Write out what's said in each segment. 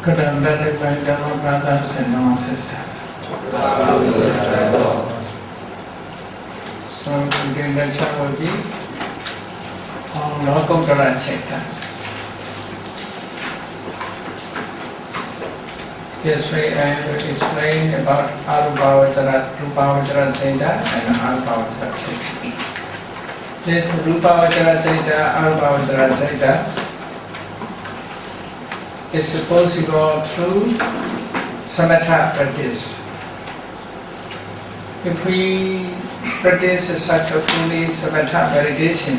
Good afternoon, my Dharma brothers and our sisters. So today lecture will be on Lokottara chapters. Yesterday I have explained about Rupavachara Chaita and Arupavachara Chaita. This Rupavachara Chaita, Arupavachara Chaita is supposed to go through samatha practice. If we practice successfully samatha meditation,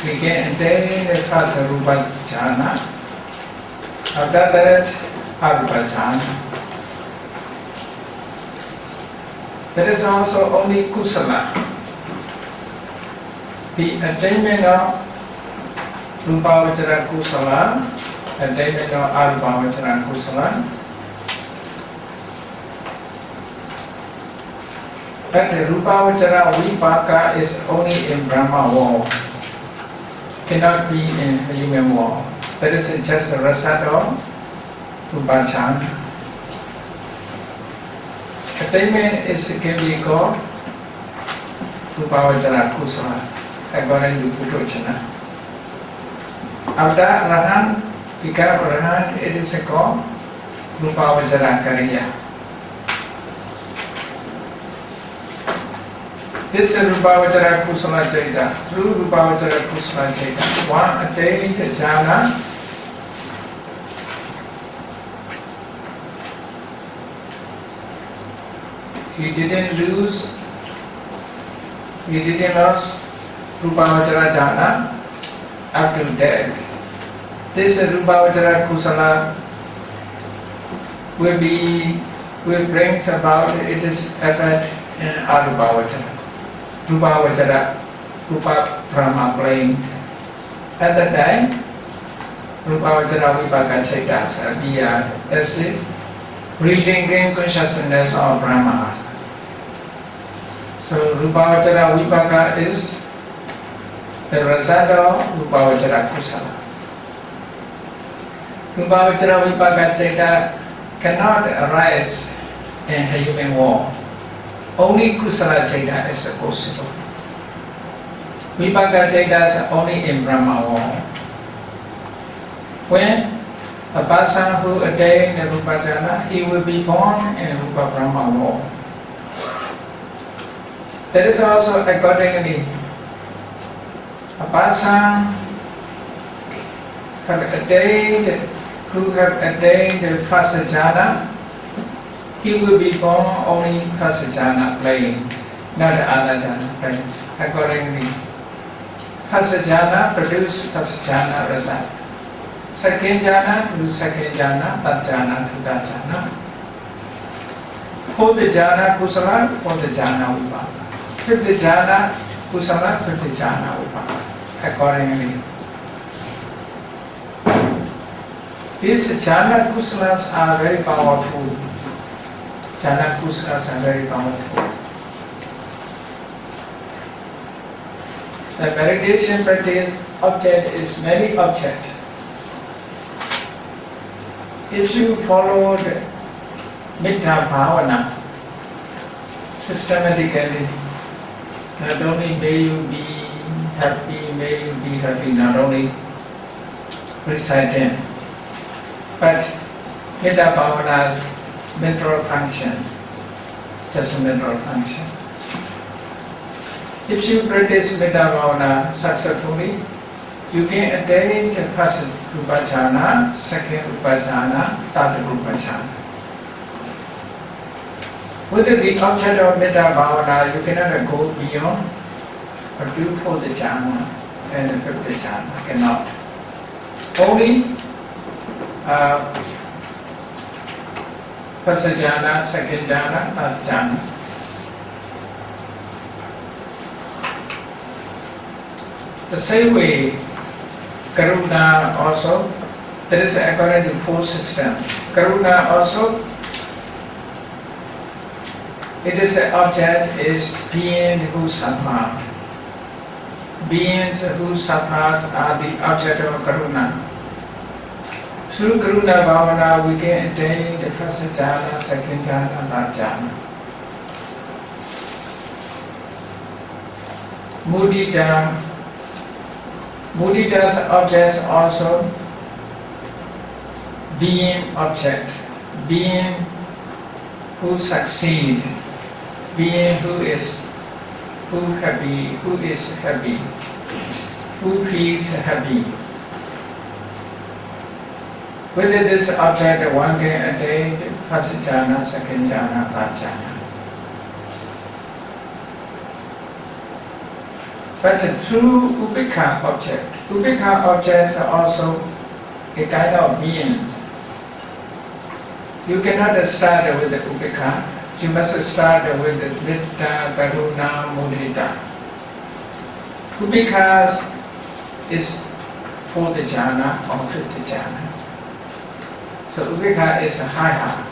we can attain the first rupa jhana. After that, arupa jhana. That is also only kusala. The attainment of Rupavachara kusala, attainment of Arupavachara kusala. But the Rupavachara vipaka is only in Brahma world, cannot be in human world. That is just a result of Rupachana. Attainment can be called Rupavachara kusala, according to Putochana. After Arahant, become Arahant, it is called Rupavachara Kariya. This is Rupavachara Kusala Chaita. Through Rupavachara Kusala Chaita, one attained jhana. He didn't lose Rupavachara jhana up to death. This Rupavachara Kusala will brings about its effect in Arupavachara. Rupavachara, Rupa Brahma plane. At that time, Rupavachara Vipaka Chaitas appeared as a relinking consciousness of Brahma. So Rupavachara Vipaka is the result of Rupavachara Kusala. Rupavachara Vipaka Chaita cannot arise in human world. Only Kusala Chaita is possible. Vipaka Chaita is only in Brahma world. When the person who attains the Rupa jhana, he will be born in Rupa Brahma world. That is also accordingly. A person who have attained the first jhana, he will be born only first jhana playing, not the other jhana playing. Accordingly, first jhana produce first jhana result. Second jhana produce second jhana, third jhana to third jhana. Fourth jhana kusala, fourth jhana vipaka. Fifth jhana kusala, fifth jhana vipaka. Accordingly, these jhana kusalas are very powerful. Jhana kusalas are very powerful. The meditation practice object is many objects. If you follow the Metta Bhavana systematically, not only may you be happy, not only reciting, but Metta Bhavana's mental functions, just a mental function. If you practice Metta Bhavana successfully, you can attain the first Rupa jhana, second Rupa jhana, third Rupa jhana. With the object of Metta Bhavana, you cannot go beyond or do fourth jhana and the fifth jhana, cannot. Only first jhana, second jhana, third jhana. The same way, Karuna also, there is according to four systems. Karuna also, it is an object is being who suffer. Beings who suffer are the object of Karuna. Through Karuna Bhavana, we can attain the first jhana, second jhana, and third jhana. Mudita. Mudita's objects also being object, being who succeed, being who is happy, who feels happy. With this object, one can attain first jhana, second jhana, third jhana. But through Upekha objects are also a kind of being. You cannot start with the Upekha. You must start with the Metta, Karuna, Mudita. Upekha is fourth jhana or fifth jhana. So Upekha is a higher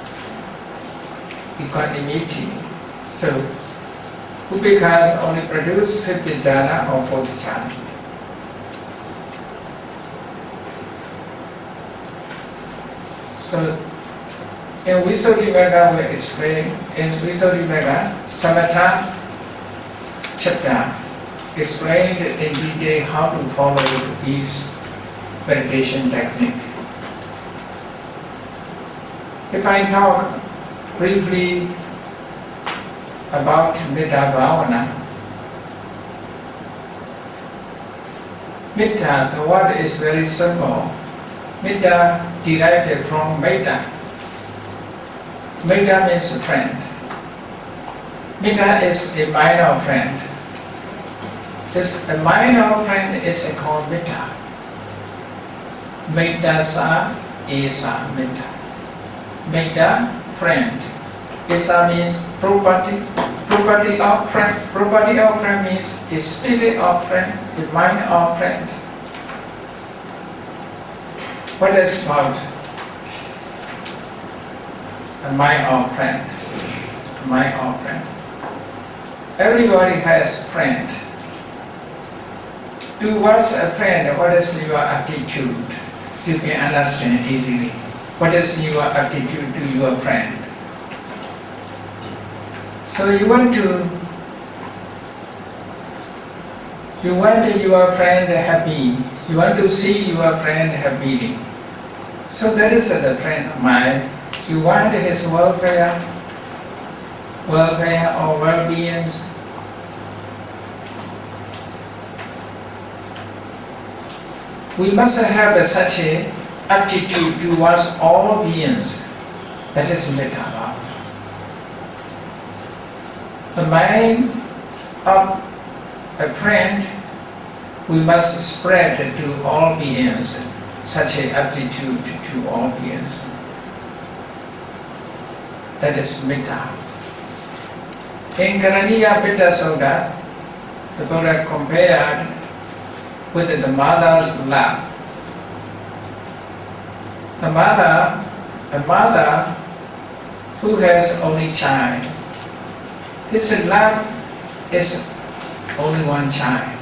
equanimity. So Upekha only produce fifth jhana or fourth jhana. So in Visuddhimagga we explain, in Visuddhimagga Samatha chapter explained in detail how to follow this meditation technique. If I talk briefly about Metta Bhavana, Metta, the word is very simple. Metta derived from Metta. Metta means friend. Metta is a minor friend. A minor friend is called Metta. Mettasa esa Metta. Metta, friend. Esa means property. Property of friend. Property of friend means a spirit of friend, a mind of friend. What is called a mind of friend? A mind of friend. Everybody has friend. Towards a friend, what is your attitude? You can understand easily. What is your attitude to your friend? So you want your friend happy. You want to see your friend happy. So that is the friend of mine. You want his welfare or well-being. We must have such an attitude towards all beings. That is Metta Bhavana. The mind of a friend, we must spread to all beings such an attitude to all beings. That is Metta. In Karaniya Metta Sutta, the Buddha compared with the mother's love. A mother who has only child, his love is only one child.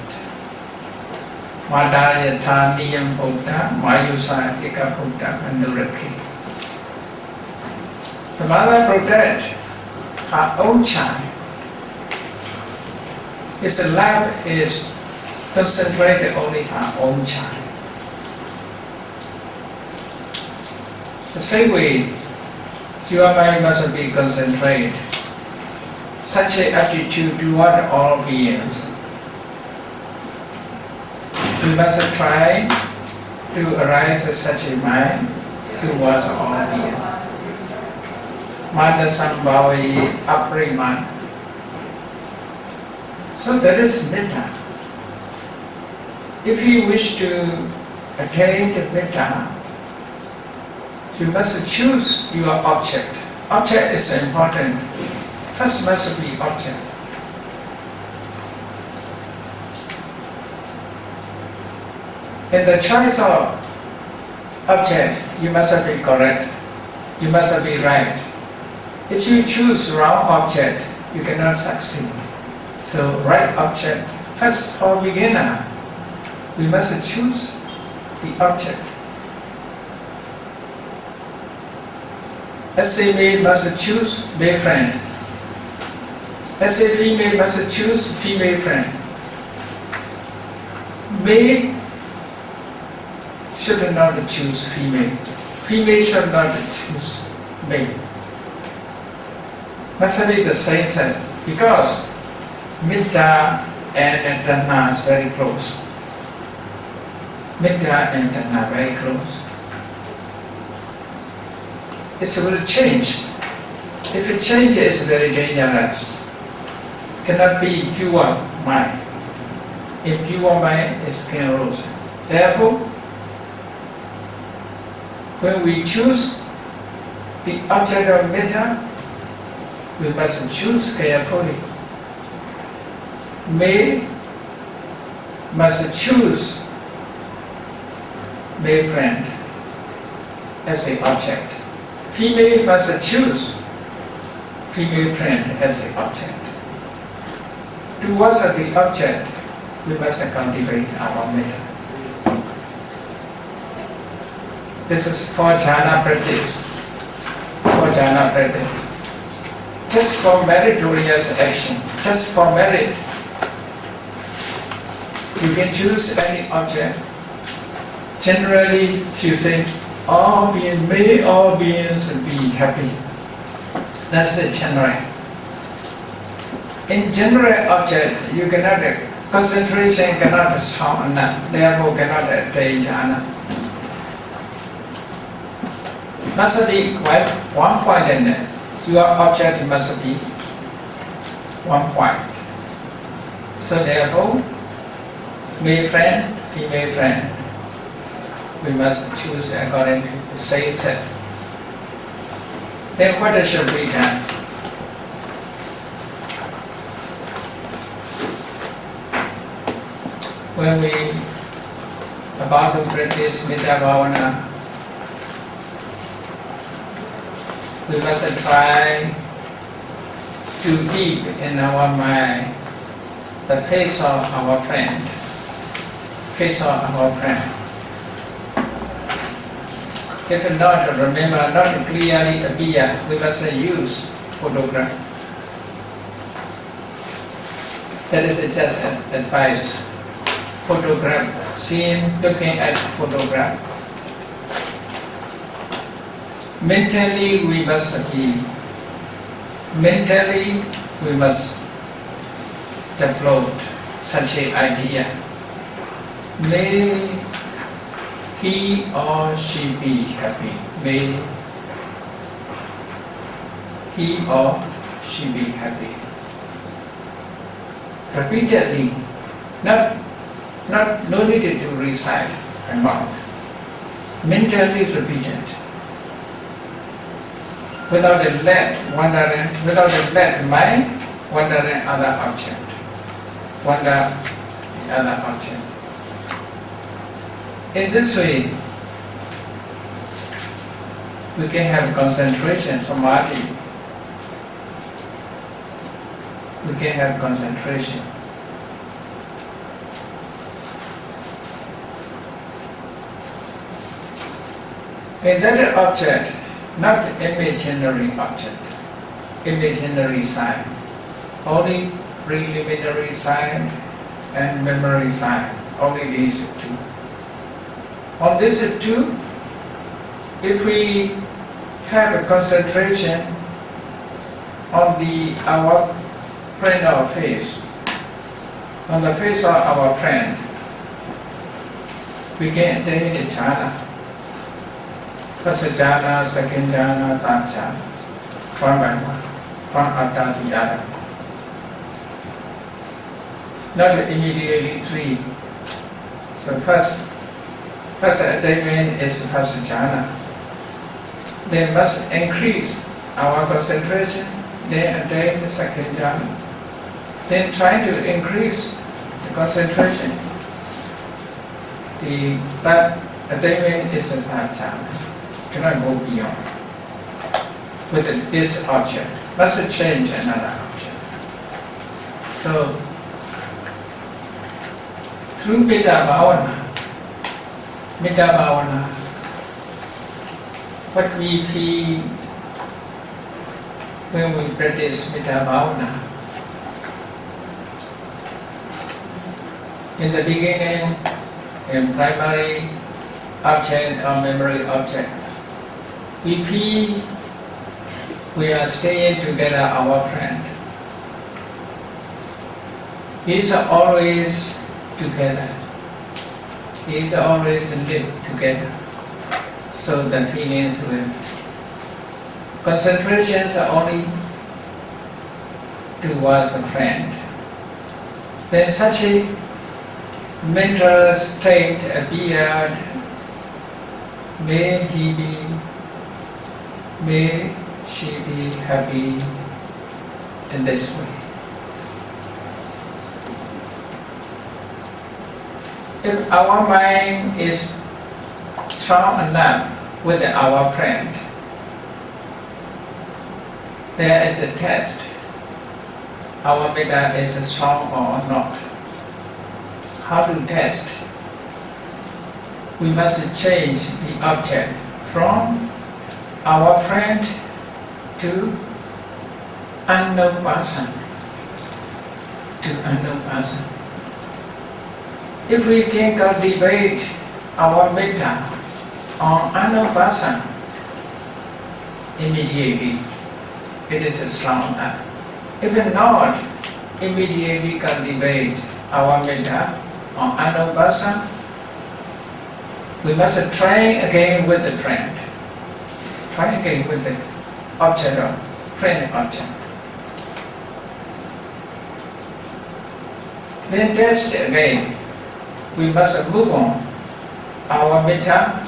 Madaya Taniyam Buddha, Mayusa Eka Buddha Manuraki. The mother protects her own child. His love is concentrated only her own child. The same way, your mind must be concentrated. Such an attitude toward all beings. We must try to arise such a mind towards all beings. Manda Sambhavayi Apriman. So that is Metta. If you wish to attain to Metta, you must choose your object. Object is important. First must be object. In the choice of object, you must be correct. You must be right. If you choose wrong object, you cannot succeed. So right object. First, for beginner, we must choose the object. As a male must choose male friend. As a female must choose female friend. Male should not choose female. Female should not choose male. Must be the same set, because Metta and Dhamma is very close. Metta and Dhamma very close. It will change. If it changes, it's very dangerous. Cannot be pure mind. Impure mind is sclerosis. Therefore, when we choose the object of metta, we must choose carefully. Male must choose male friend as an object. Female must choose female friend as an object. Towards the object, we must cultivate our metta. This is for jhana practice. For jhana practice. Just for meritorious action, just for merit. You can choose any object. Generally, you say, may all beings be happy. That's the general. In general object, you cannot, concentration cannot be strong enough, therefore cannot attain jhana. Must be one point in it. Your object must be one point. So therefore, male friend, female friend, we must choose according to the same set. Then what should be done? When we about to practice Metta Bhavana, we must try to keep in our mind the face of our friend. Face of our friend. If not remember, not clearly appear, we must use photograph. That is just an advice. Photograph, seeing, looking at photograph. Mentally we must be. Mentally we must develop such an idea. May he or she be happy. May he or she be happy. Repeatedly, no need to recite a mouth. Mentally repeated. Without a let wandering, without a let mind wandering other object. Wander the other object. In this way, we can have concentration, samadhi. We can have concentration. In that object, not imaginary object, imaginary sign, only preliminary sign and memory sign, only these two. On these two, if we have a concentration on our friend or face, on the face of our friend, we can attain a jhana. First jhana, second jhana, third jhana, one by one after the other. Not immediately three. So first attainment is first jhana. Then must increase our concentration, then attain the second jhana. Then try to increase the concentration. The third attainment is the third jhana. Cannot go beyond. With this object, must change another object. So, through Metta Bhavana, what we feel when we practice Metta Bhavana. In the beginning, in primary object or memory object, we feel we are staying together, our friend. He is always together. He is always live together. So the feelings will. Concentrations are only towards a friend. Then such a mental state appeared. May he be, may she be happy in this way. If our mind is strong enough with our friend, there is a test. Our metta is strong or not. How to test? We must change the object from our friend to unknown person. To unknown person. If we can cultivate our metta on unknown person, immediately it is strong enough. If not, immediately cultivate our metta on unknown person, we must try again with the friend. Try again with the object or friend object. Then test again. We must move on our metta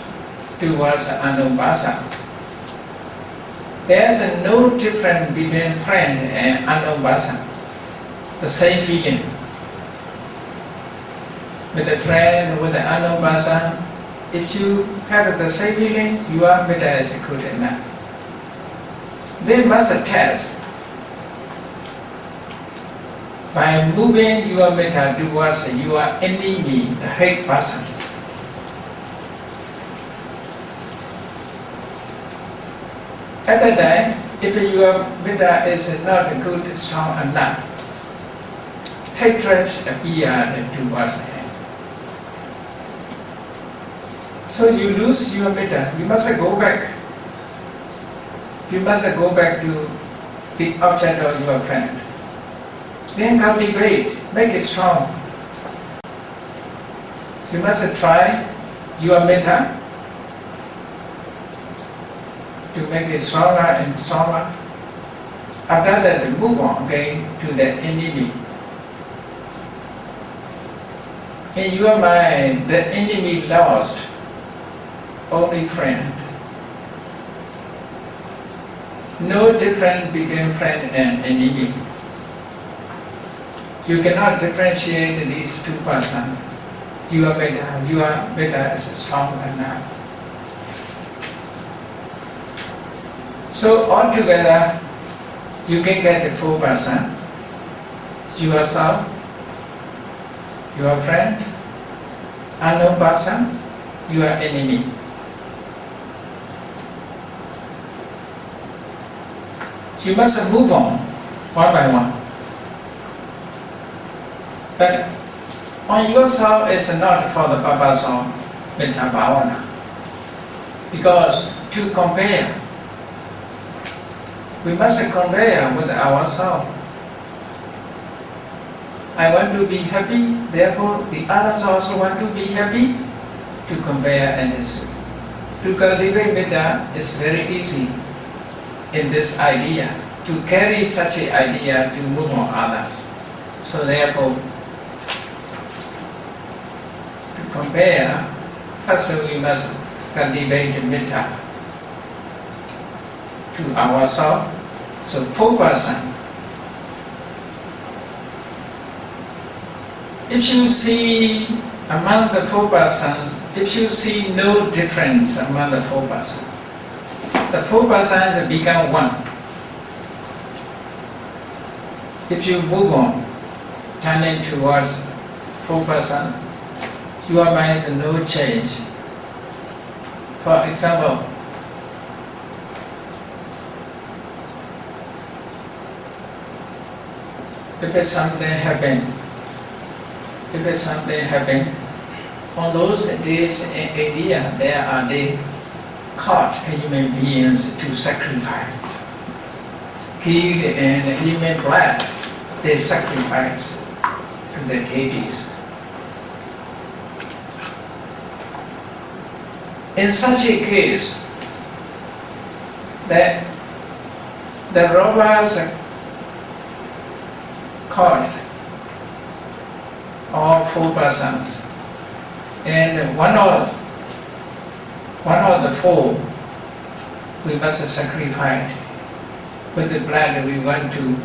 towards unknown person. There is no difference between friend and unknown person. The same feeling. With the friend, with the unknown person, if you have the same feeling, your metta is good enough. They must test. By moving your metta towards your enemy, the hate person. At that time, if your metta is not good, strong enough, hatred appeared towards him. So you lose your metta. You must go back. You must go back to the object of your friend. Then cultivate, make it strong. You must try your metta to make it stronger and stronger. After that, move on again to the enemy. In your mind, the enemy lost, only friend. No difference between friend and enemy. You cannot differentiate these two persons. Your metta is strong enough. So altogether, you can get the 4 persons. Yourself, your friend, unknown person, your enemy. You must move on, one by one. But on yourself is not for the purpose of Metta Bhavana. Because to compare, we must compare with ourselves. I want to be happy, therefore the others also want to be happy. To compare in this way. To cultivate metta is very easy in this idea. To carry such an idea to move on others. So therefore, compare, first we must cultivate metta to ourselves. So 4 persons. If you see among the 4 persons, if you see no difference among the 4 persons, the 4 persons become one. If you move on, turning towards 4 persons, your mind is no change. For example, if it's something happen, on those days in India, they caught human beings to sacrifice. Killed and human blood, they sacrifice to the deities. In such a case, that the robbers caught all 4 persons, and one of the 4 we must sacrifice. With the blood we want to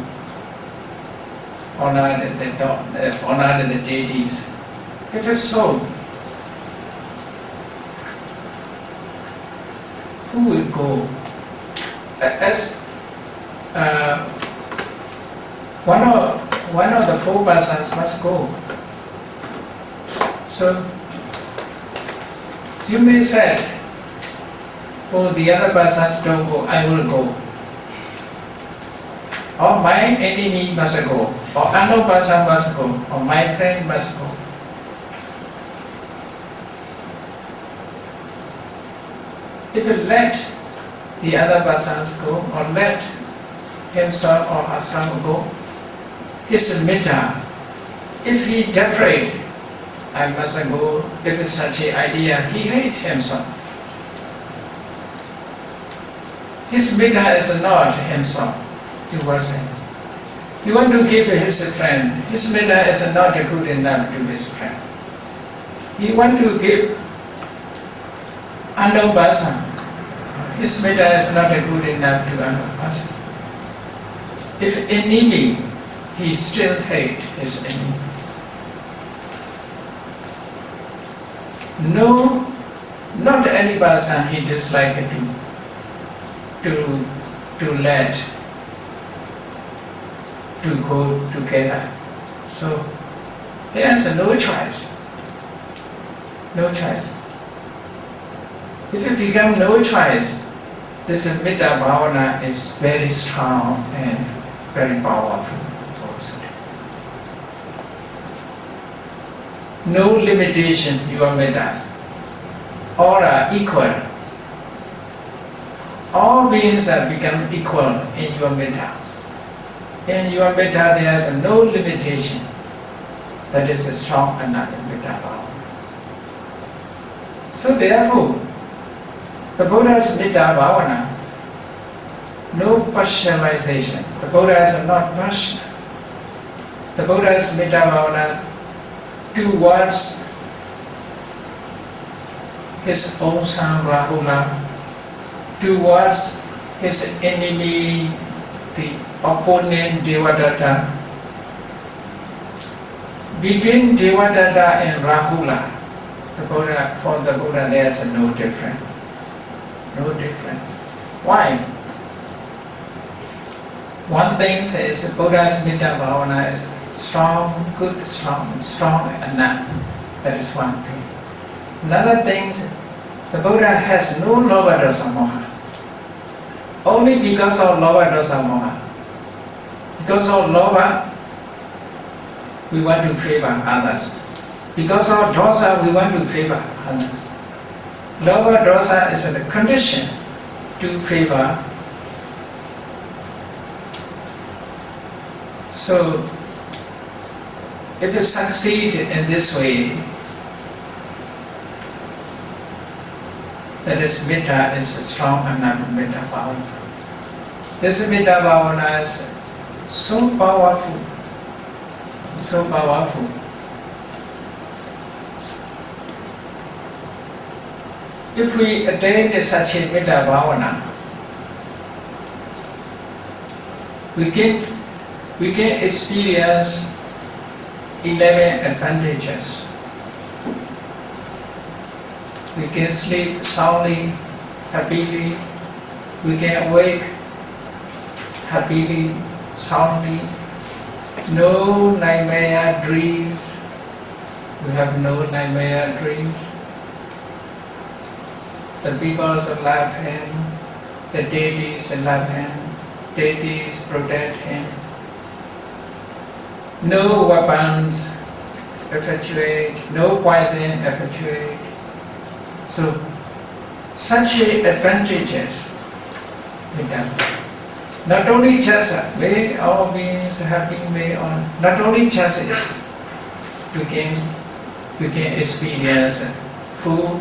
honor the deities. If it's so, who will go? As one of the 4 persons must go. So you may say, oh, the other persons don't go, I will go. Or my enemy must go, or unknown person must go, or my friend must go. If you let the other persons go, or let himself or herself go, his metta, if he desperate, I must go, if it's such an idea, he hates himself. His metta is not himself towards him. He want to keep his friend. His metta is not good enough to his friend. He want to give unknown person. His metta is not good enough to unknown person. If enemy, he still hate his enemy. No, not any person he dislike to let to go together. So he has no choice. No choice. If it becomes no choice, this Metta Bhavana is very strong and very powerful. No limitation, your mettas. All are equal. All beings have become equal in your metta. In your metta there is no limitation. That is a strong another metta bhavana. So therefore, the Buddha's metta bhavana, no partialization. The Buddha is not partial. The Buddha's metta bhavana towards his own son Rahula, towards his enemy, the opponent Devadatta. Between Devadatta and Rahula, for the Buddha there is no difference. No difference. Why? One thing says Buddha's Metta Bhavana is strong, good, strong enough. That is one thing. Another thing, the Buddha has no lobha dosa moha. Only because of lobha dosa moha. Because of lobha, we want to favor others. Because of dosa, we want to favor others. Lobha dosa is the condition to favor. So, if you succeed in this way, that is metta is strong enough metta bhavana. This metta bhavana is so powerful, so powerful. If we attain such a metta bhavana, we can experience 11 advantages. We can sleep soundly, happily. We can wake happily, soundly. No nightmare dreams. We have no nightmare dreams. The people love him. The deities love him. Deities protect him. no weapons effectuate, no poison effectuate. So, such advantages we done. Not only just may our beings having may on, not only just is we can experience full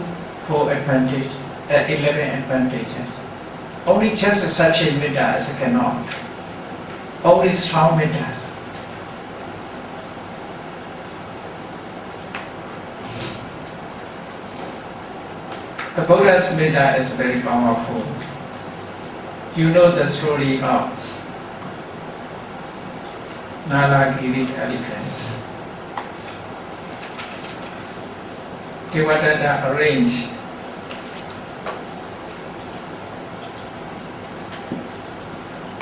advantage, 11 advantages. Only just such a metas cannot. Only strong metas. The Buddha's metta is very powerful. You know the story of Nalagiri elephant. Devadatta arranged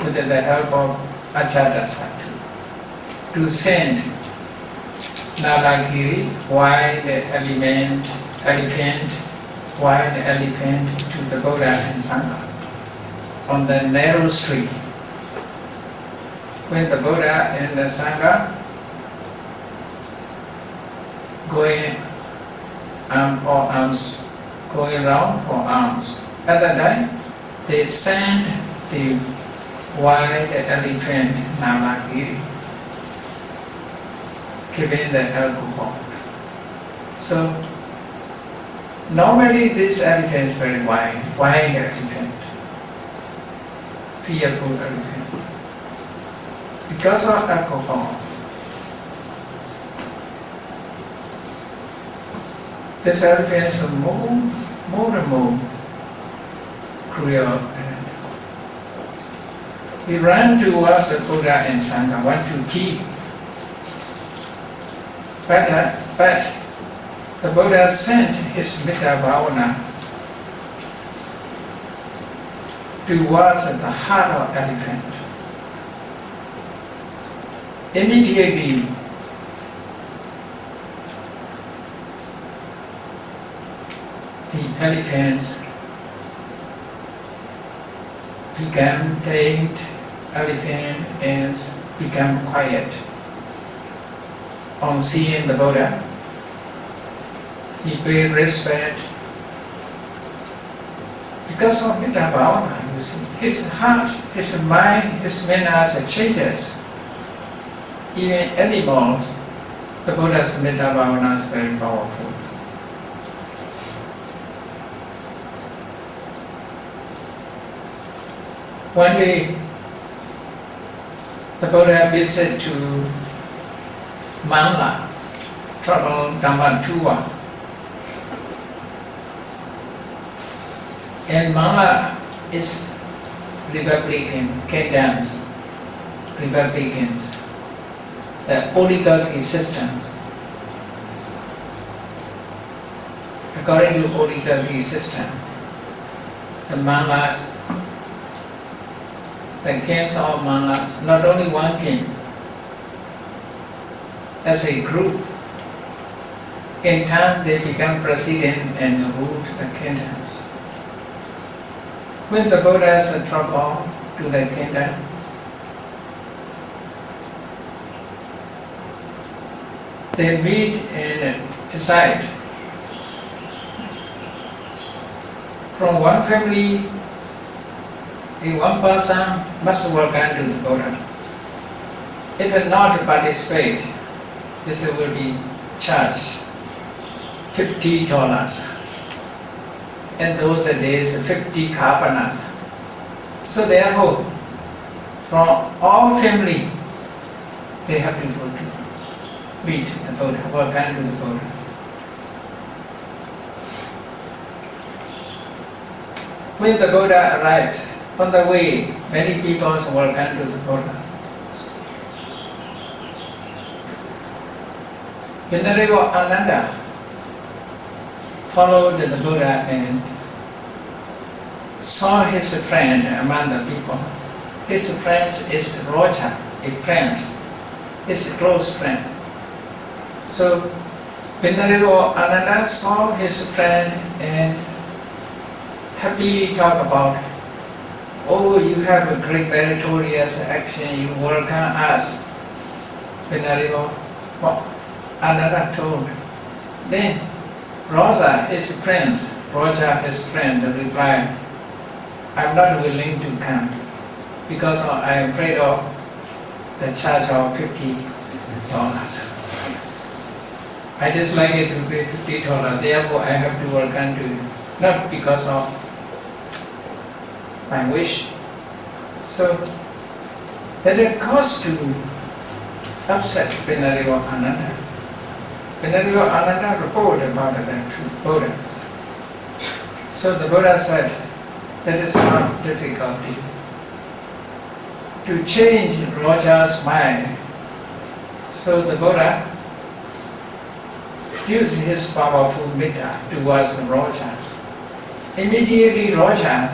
with the help of Ajatasattu to send Nalagiri, wild elephant, to the Buddha and Sangha on the narrow street. When the Buddha and the Sangha going going around for alms. At that time, they sent the wild elephant Nalagiri, giving the alcohol. So normally this elephant is very wild elephant, fearful elephant. Because of alcohol, this elephant is more and more cruel. He ran towards the Buddha and Sangha, want to kill. But the Buddha sent his Metta Bhavana towards the heart of elephant. Immediately, the elephants became tamed, elephant and become quiet. On seeing the Buddha, he paid respect. Because of Metta Bhavana, you see, his heart, his mind, his manners changes. Even animals, the Buddha's Metta Bhavana is very powerful. One day, the Buddha visited to Mangla, travel Dhamma tour. And Mangla is Republican, kingdoms, Republicans, the oligarchy systems. According to oligarchy system, the Manglas, the kings of Manglas, not only one king, as a group, in time they become president and ruled the kingdoms. When the Buddhas travel to the kingdom, they meet and decide from one family, one person must welcome to the Buddha. If not participate, this will be charged $50. In those days, 50 kapana. So therefore, from all family, they have to go to meet the Buddha, welcome to the Buddha. When the Buddha arrived, on the way, many people welcome to the Buddha. Venerable Ananda followed the Buddha and saw his friend among the people. His friend is Roja, a prince, his close friend. So Venerable Ananda saw his friend and happily talked about, oh, you have a great meritorious action, you welcome us. Venerable Ananda told. Then Roger, his friend, replied, I'm not willing to come because I am afraid of the charge of $50. I dislike it to pay $50, therefore I have to welcome to you, not because of my wish. So that it caused to upset Venerable Ananda. Venerable Ananda reported about that to Buddhas. So the Buddha said, that is not difficulty. To change Roja's mind. So the Buddha used his powerful metta towards Roja. Immediately Roja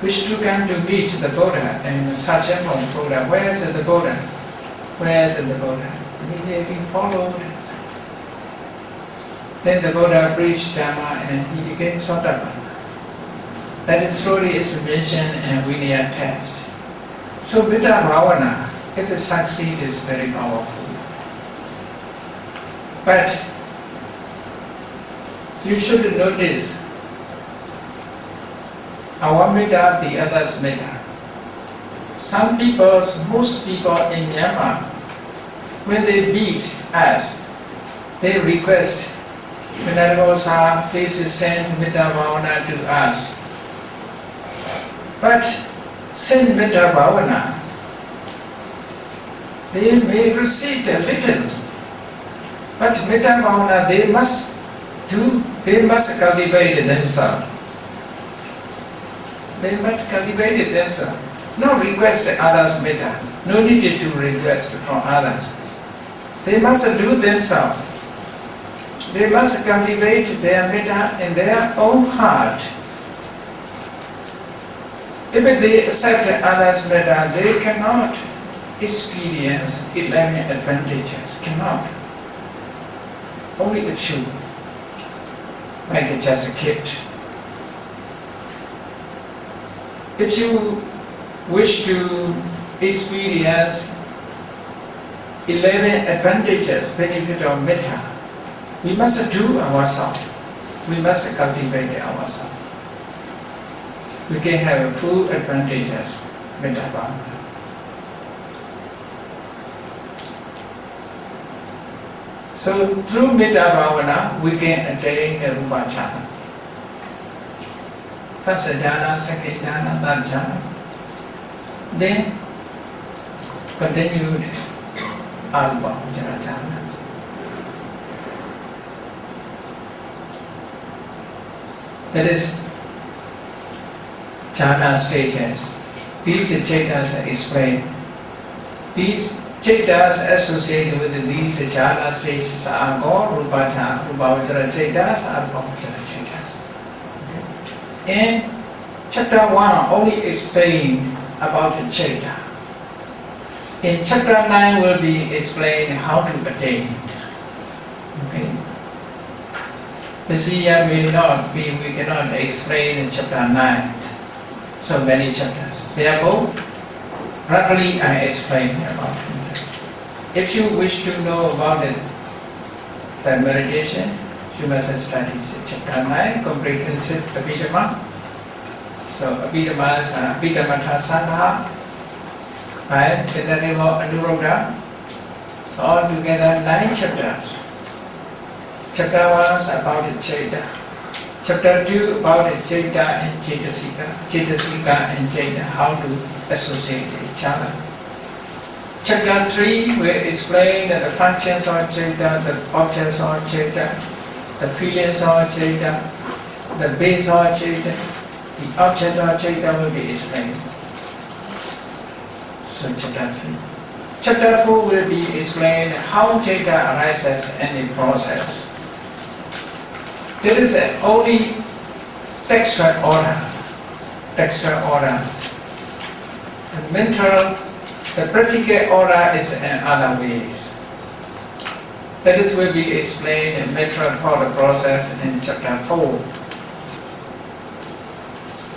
wished to come to meet the Buddha and search for the Buddha. Where is the Buddha? Where is the Buddha? Immediately followed. Then the Buddha preached Dhamma and he became Sotapanna. That story is mentioned in Vinaya text. So Metta Bhavana, if it succeeds, is very powerful. But you should notice our metta, the others' metta. Most people in Myanmar, when they meet us, they request, Venerable Sir, please send Metta Bhavana to us. But send Metta Bhavana, they may receive a little. But Metta Bhavana, they must cultivate themselves. They must cultivate it themselves. No request others metta. No need to request from others. They must do themselves. They must cultivate their metta in their own heart. If they accept others' metta, they cannot experience 11 advantages. Cannot. Only if you, like just a kid. If you wish to experience 11 advantages, benefit of metta, we must do ourselves. We must cultivate ourselves. We can have full advantages, metta bhavana. So through metta bhavana, we can attain the rupa jhana. First jhana, second jhana, third jhana. Then continued arupa jhana. That is jhana stages. These jhanas are explained. These jhanas associated with these jhana stages are called rupa jhana, rupavajara jhanas, arupavajara jhanas. Okay. In chapter 1 only explained about jhana. In chapter 9 will be explained how to attain it. Okay. This year may not be, we cannot explain in chapter 9. So many chapters. Therefore, roughly I explain about it. If you wish to know about it, the meditation, you must study chapter 9, comprehensive Abhidhamma. So Abhidhamma is Abhidhamma Sangha by Venerable Anuruddha. So altogether 9 chapters. Chapter 1 is about Jhana. Chapter 2 about Jhana and Cetasika. Cetasika and Jhana, how to associate each other. Chapter 3 will explain the functions of Jhana, the objects of Jhana, the feelings of Jhana, the base of Jhana, the object of Jhana will be explained. So chapter 3. Chapter 4 will be explained how Jhana arises in the process. There is only textual orders. The mental, the practical order is in other ways. That is will be explained in mental thought process in chapter 4.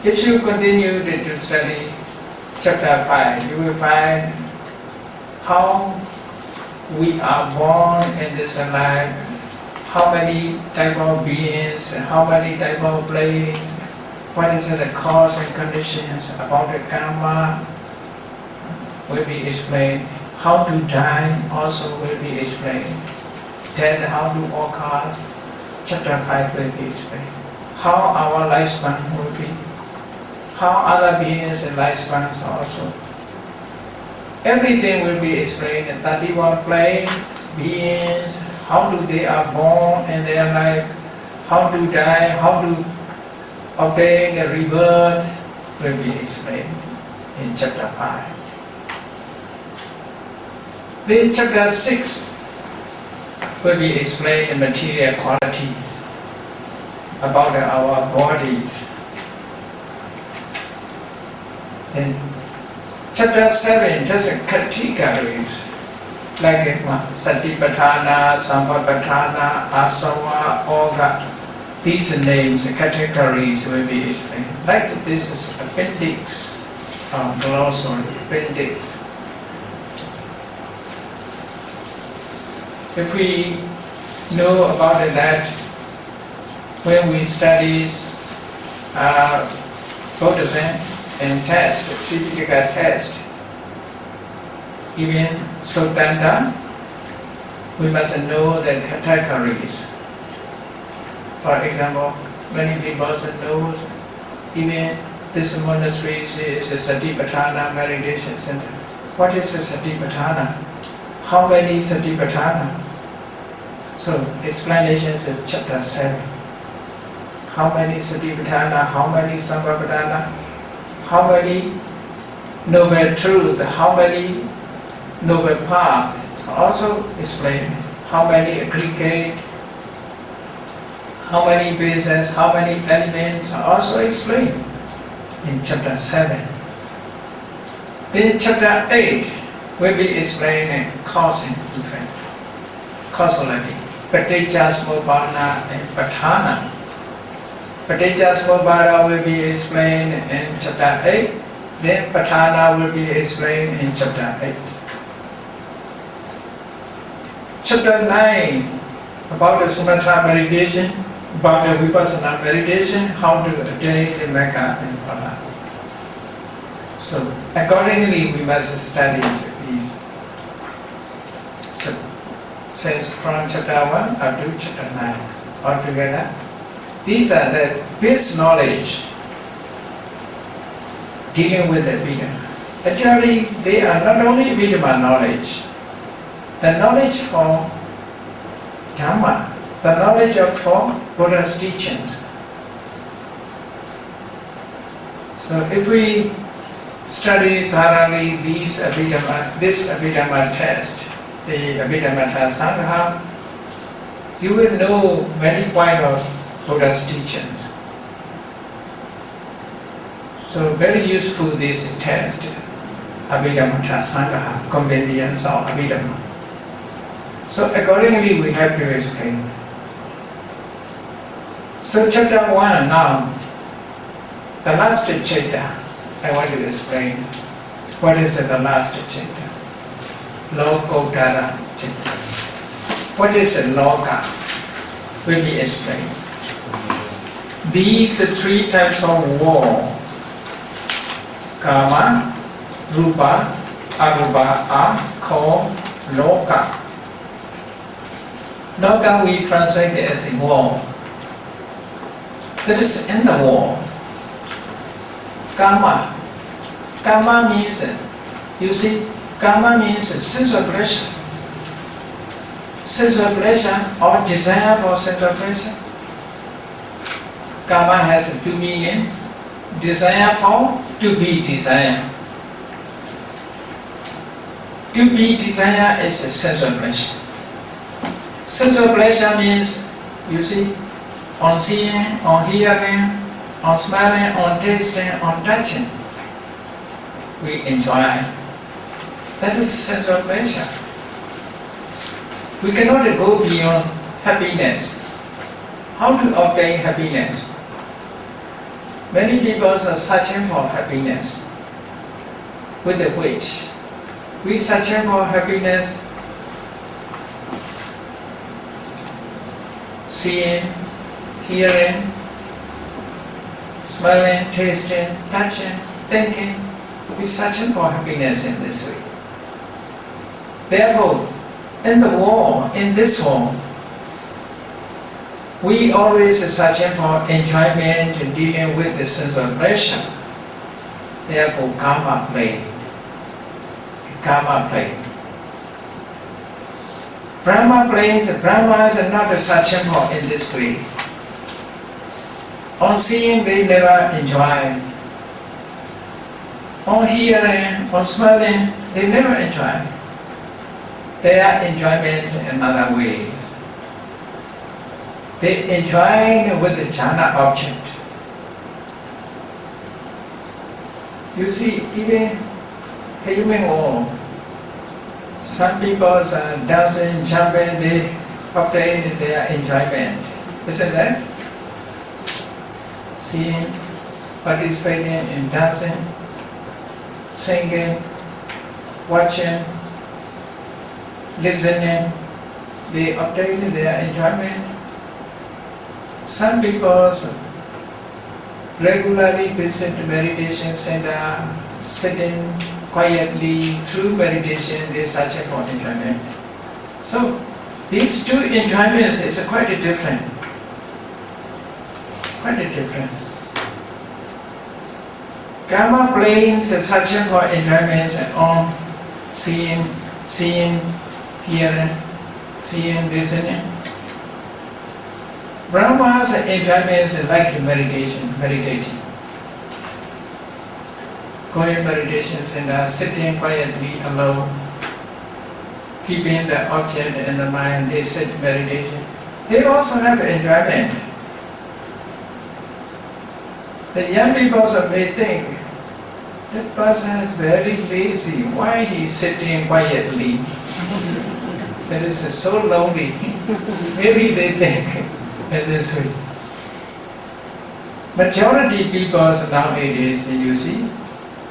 If you continue to study chapter 5, you will find how we are born in this life, how many type of beings, how many type of planes, what is the cause and conditions about the karma will be explained. How to die also will be explained. Then how to occur, chapter 5 will be explained. How our lifespan will be, how other beings and lifespans also. Everything will be explained in 31 planes, beings, how do they are born in their life, how to die, how to obtain a rebirth will be explained in chapter 5. Then chapter 6 will be explained in material qualities about our bodies. Then chapter 7 just categories like Satipatthana, Sampapatthana, Asava, Oga. These names, categories will be explained. Like this is appendix, glossary, appendix. If we know about that, when we study Buddhism and test, physical test, even Sotanda, we must know the categories. For example, many people know even this monastery is a Satipatthana meditation center. What is a Satipatthana? How many Satipatthana? So explanations in chapter 7. How many Satipatthana, how many Sampapatthana, how many noble truth, how many noble path. Also explain how many aggregate, how many bases, how many elements. Also explain in chapter 7. Then chapter 8 will be explained in cause and effect, causality. Paticca-samuppanna and Patthana. Paticca-samuppanna will be explained in chapter 8, then Patthana will be explained in chapter 8. Chapter 9, about the samatha meditation, about the vipassana meditation, how to attain the Mecca and Phala. So, accordingly, we must study these. Since from chapter 1 up to chapter 9 altogether. These are the base knowledge dealing with the Abhidhamma. Actually, they are not only Abhidhamma knowledge, the knowledge for Dhamma, the knowledge for Buddha's teachings. So if we study thoroughly this Abhidhamma test, the Abhidhamma Sangha, you will know many points of Buddha's teachings. So very useful this test, Abhidhamma Sangha, compendiums of Abhidhamma. So accordingly we have to explain. So chapter 1 now, the last chapter, I want to explain what is the last chapter. Lokottara chapter. What is a loka? Will be explained. These three types of world, Kama, Rupa, Arupa, are called loka. Loka we translate it as a world. That is in the world. Kama. Kama means, you see, Kama means sensual pleasure. Sensual pleasure or desire for sensual pleasure. Kama has two meanings. Desire for, to be desire. To be desire is a sensual pleasure. Sensual pleasure means, you see, on seeing, on hearing, on smelling, on tasting, on touching, we enjoy. That is sensual pleasure. We cannot go beyond happiness. How to obtain happiness? Many people are searching for happiness. With which we searching for happiness seeing, hearing, smelling, tasting, touching, thinking. We're searching for happiness in this way. Therefore, in the world, in this world, we always are searching for enjoyment and dealing with the sense of pleasure. Therefore, karma play. Karma play. Brahmas are not searching for in this way. On seeing, they never enjoy. On hearing, on smelling, they never enjoy. Their enjoyment in another way. They enjoy with the jhana object. You see, even human world, some people are dancing, jumping, they obtain their enjoyment. Isn't that? Seeing, participating in dancing, singing, watching, listening, they obtain their enjoyment. Some people regularly visit meditation center, sitting quietly through meditation, they search for enjoyment. So these two enjoyments is quite different. Quite different. Karma planes are searching for enjoyments on seeing, hearing, listening. Brahma's enjoyments are like meditating. Going meditation center, sitting quietly alone, keeping the object in the mind, they sit meditation. They also have enjoyment. The young people may think, that person is very lazy, why he is sitting quietly? That is so lonely. Maybe they think in this way. Majority people nowadays, you see,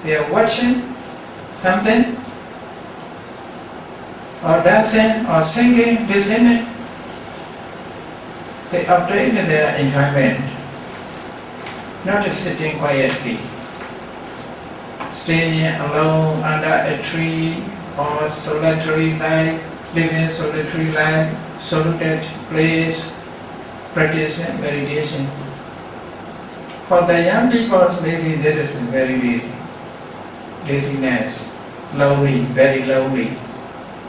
they are watching something, or dancing, or singing, listening. They obtain their enjoyment, not just sitting quietly, staying alone under a tree, or solitary life, living solitary life, secluded place, practicing meditation. For the young people, maybe there is very laziness, lonely, very lonely.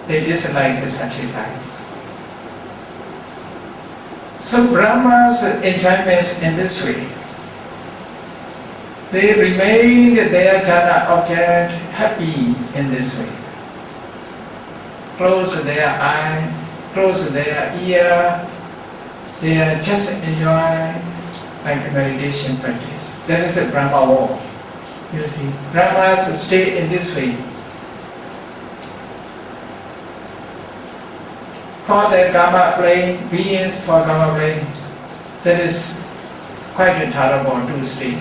They dislike such a life. So Brahma's enjoyments in this way. They remain their jhana object happy in this way. Close their eye, close their ear, they are just enjoy like a meditation practice. That is a Brahma world. You see, Brahmas stay in this way. For the karma plane, beings for karma plane, that is quite intolerable to stay.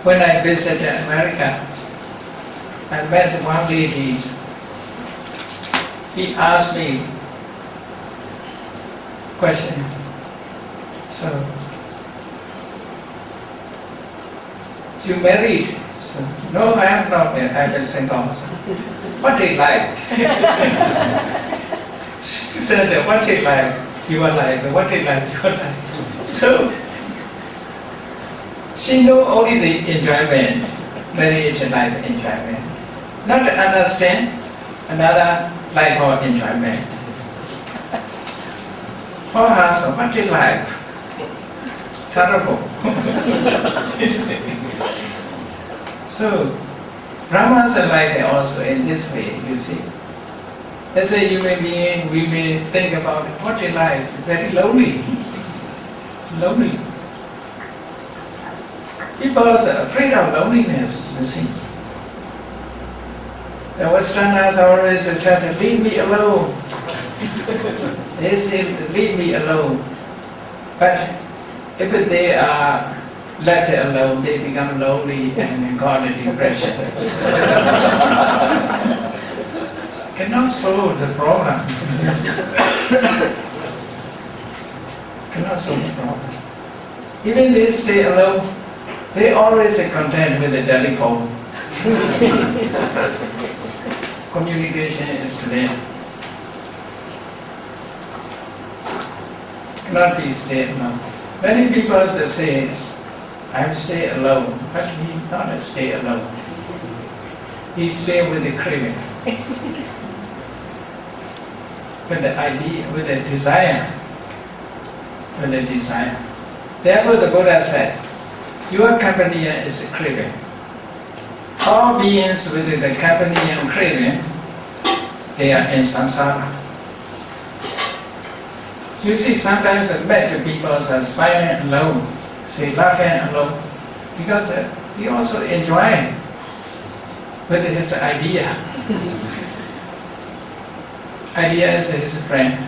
When I visited America, I met one lady. He asked me question. So, you married? So, no, I am not married. I am single. What do you like? She said, what do you like? You are like, what do you like? You are like. So, she know only the enjoyment, marriage and life enjoyment. Not to understand another life or enjoyment. For her, so what is life? Terrible. So, Brahmas are like also in this way, you see. As a human being, we may think about what is life? Very lonely. Lonely. People are afraid of loneliness, you see. The Westerners always said, leave me alone. They say, leave me alone. But if they are let alone, they become lonely and got a depression. Cannot solve the problems. not so much problem. Even they stay alone, they always are content with the telephone. Communication is there. Cannot be stay alone. Many people say, I'm stay alone, but he not stay alone. He stay with the craving, with the idea, with the desire, with the desire. Therefore, the Buddha said, your company is a craving. All beings with the company and craving, they are in samsara. You see, sometimes I met the people are smiling alone, say laughing alone, because he also enjoying with his idea. Idea is his friend.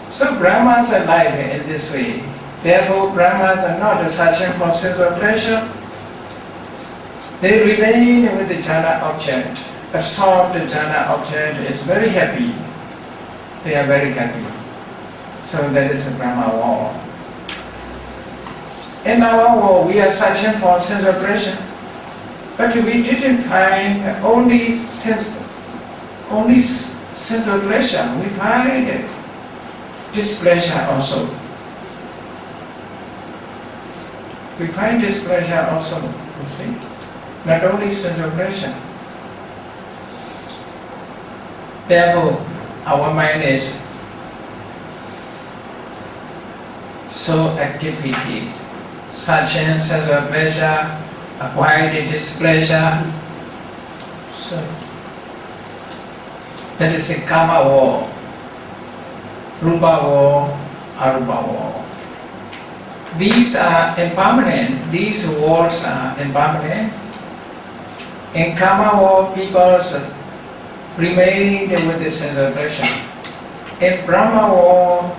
So Brahmans are live in this way. Therefore, Brahmans are not searching for sense of pleasure. They remain with the jhana object. Absorbed the jhana object is very happy. They are very happy. So that is a Brahma world. In our world, we are searching for sense of pleasure, but we didn't find only sense of pleasure. We find displeasure also. We find displeasure also, you see. Not only sense of pleasure. Therefore, our mind is so activity, searching sense of pleasure, avoid displeasure. So that is a karma war, rupa war, arupa war. These are impermanent. These wars are impermanent. In karma war, people remain with the sense of pleasure. In Brahma war,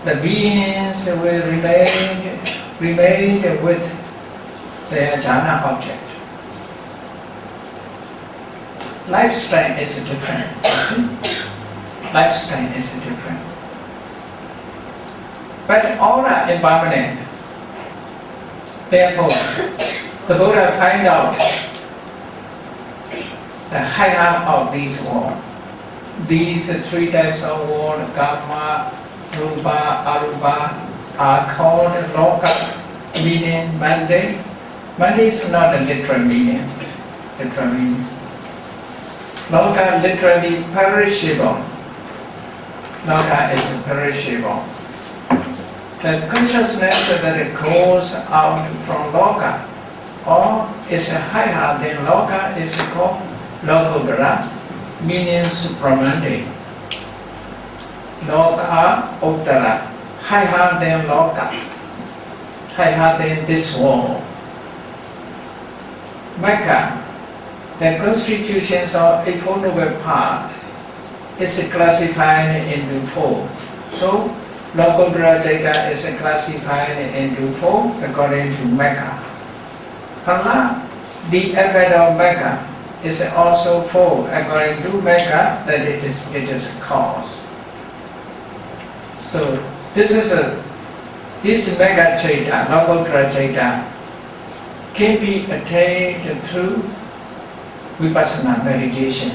the beings will remain with their jhana object. Lifestyle is different. Lifestyle is different. But all are impermanent. Therefore, the Buddha find out the higher of these worlds. These three types of world, karma, rupa, arupa, are called loka, meaning mundane. Mundane is not a literal meaning. Loka literally perishable. Loka is perishable. The consciousness that it goes out from loka or is higher than loka is called lokodara, meaning supramundane. Loka uttara, higher than loka, higher than this world. Mecca, the constitutions of Eightfold Noble Path is classified into four. So, Lokodara Jeta is classified into four according to Mecca. Phala, the effect of Mecca, is also four according to Mecca, that it is a cause. So this Mecca Jeta, Lokodara Jeta, can be attained through Vipassana meditation,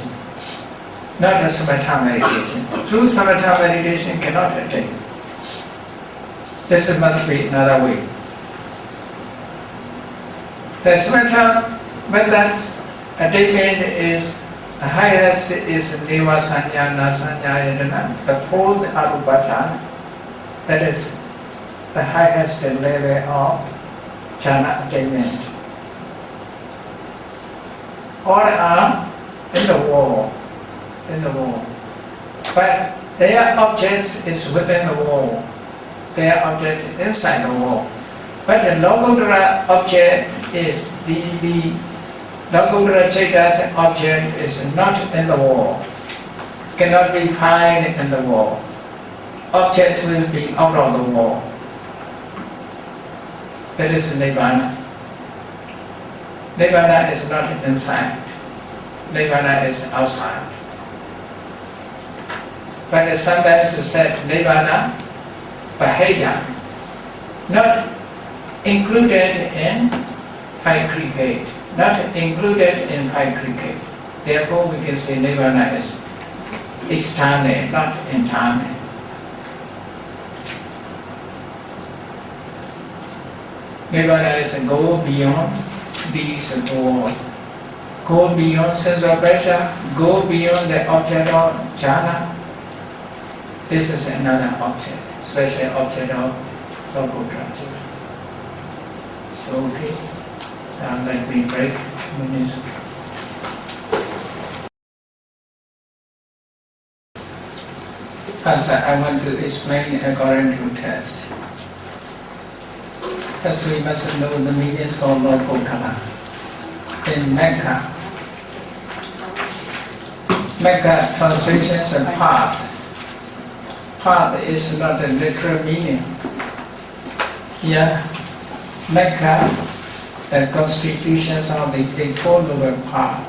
not a Samatha meditation. Through Samatha meditation cannot attain. This must be another way. The Samatha method's attainment is the highest is Neva Sanyana Sanyayatana, the fourth Arupachana. That is the highest level of jhana attainment. All are in the world, but their object is within the world. Their object is inside the world. But the Lokodara object is the Lokodara Jeta's object is not in the world, cannot be found in the world. Objects will be out of the world. That is Nibbana. Nibbana is not inside. Nibbana is outside. But sometimes you said Nibbana behavior, not included in high cricket, not included in high cricket. Therefore, we can say nirvana is external, not internal. Nirvana is a goal beyond these four. Go beyond sense of pleasure, go beyond the object of jhana. This is another object, special object of Buddha. So, okay, now let me break. As I want to explain according to text. First, we must know the meanings of Lord Gautama. In Mecca translations and path. Path is not a literal meaning. Here, Mecca, the constitutions of the Eightfold Noble Path.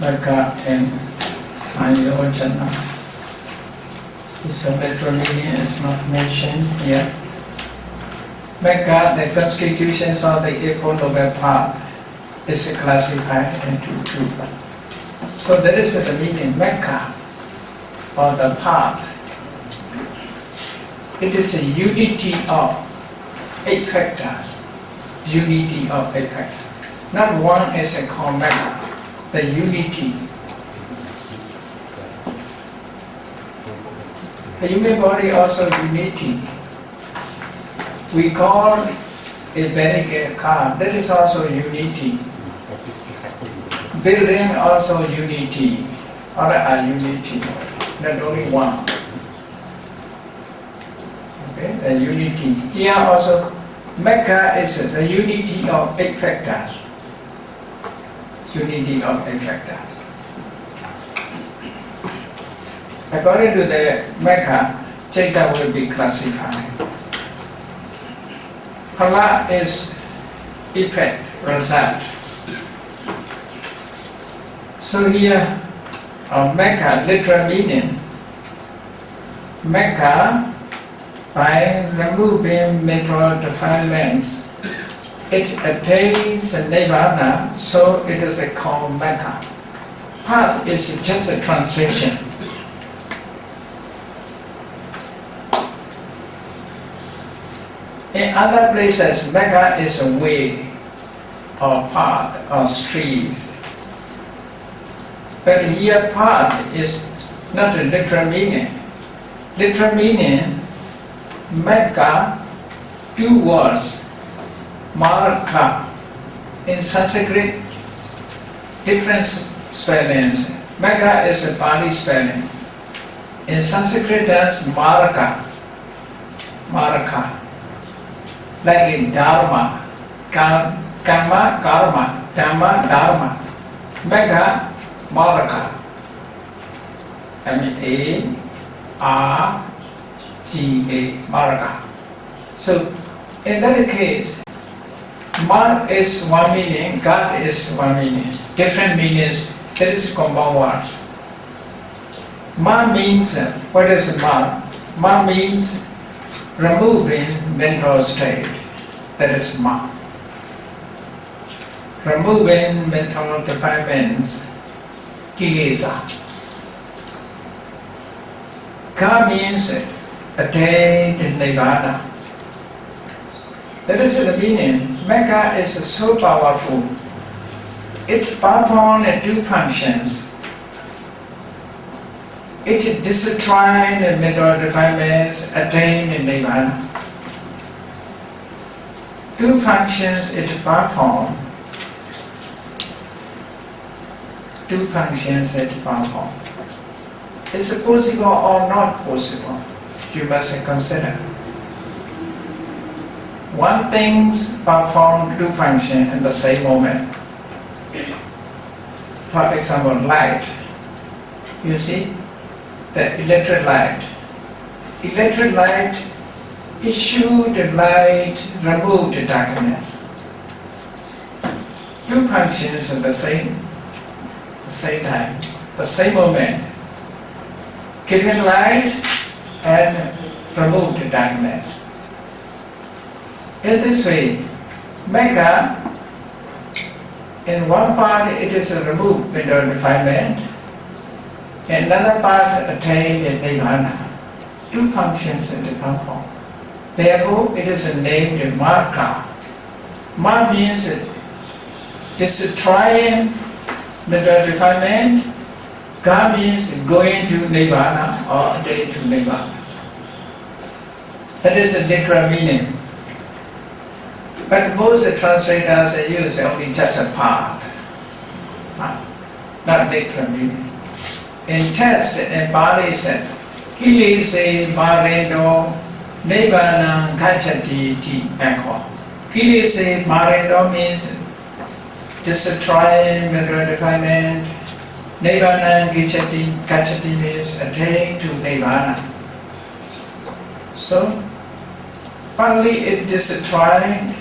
Mecca and Sayojana. It's a literal meaning, it's not mentioned here. Mecca, the constitutions of the Eightfold Noble Path, is classified into two. So that is the meaning, Mecca, or the path. It is a unity of 8 factors. Unity of 8 factors. Not one is called Mecca. The unity. The human body also unity. We call a vehicle car, that is also unity. Building also unity, or a unity, not only one. Okay, the unity. Here also, Mecca is the unity of 8 factors. Unity of 8 factors. According to the Mecca, Chaita will be classified. Phala is effect, result. So here, Mecca, literal meaning. Mecca, by removing mental defilements, it attains nirvana, so it is called Mecca. Path is just a translation. In other places, Mecca is a way, or path, or street. But here, path is not a literal meaning. Literal meaning, Mecca, 2 words. Marka. In Sanskrit, different spellings. Mecca is a Pali spelling. In Sanskrit, that's Marka. Marka. Like in Dharma. Karma, Karma. Dhamma, Dharma. Mecca, Marka. M-A-R-G-A. Marka. So, in that case, Mar is one meaning, God is one meaning. Different meanings, that is compound words. Ma means, what is Ma? Ma means removing mental state. That is Ma. Removing mental defilements, kilesa. Ka means attain to nirvana. That is the meaning. Mecca is so powerful. It performs 2 functions. It destroys the mental defilements, attain nirvana. 2 functions it performs. 2 functions it performs. Is it possible or not possible? You must consider. One thing performs 2 functions in the same moment. For example, light. You see, the electric light. Electric light issue the light, remove the darkness. Two functions at the same time, the same moment. Giving light and remove the darkness. In this way, Mecca, in one part it is a remove mental defilement, in another part attain in Nirvana. Two functions in different form. Therefore, it is named Marga. Ma means destroying mental defilement. Ga means going to Nirvana or attain to Nirvana. That is a literal meaning. But most translators use only just a part, not literal meaning. In text, in Pali said, Kilese Marindo Nirvana Gacchati Ti Ekho. Kilese Marindo means destroying mental defilement. Nirvana Gacchati means attain to Nirvana. So, Pali it destroyed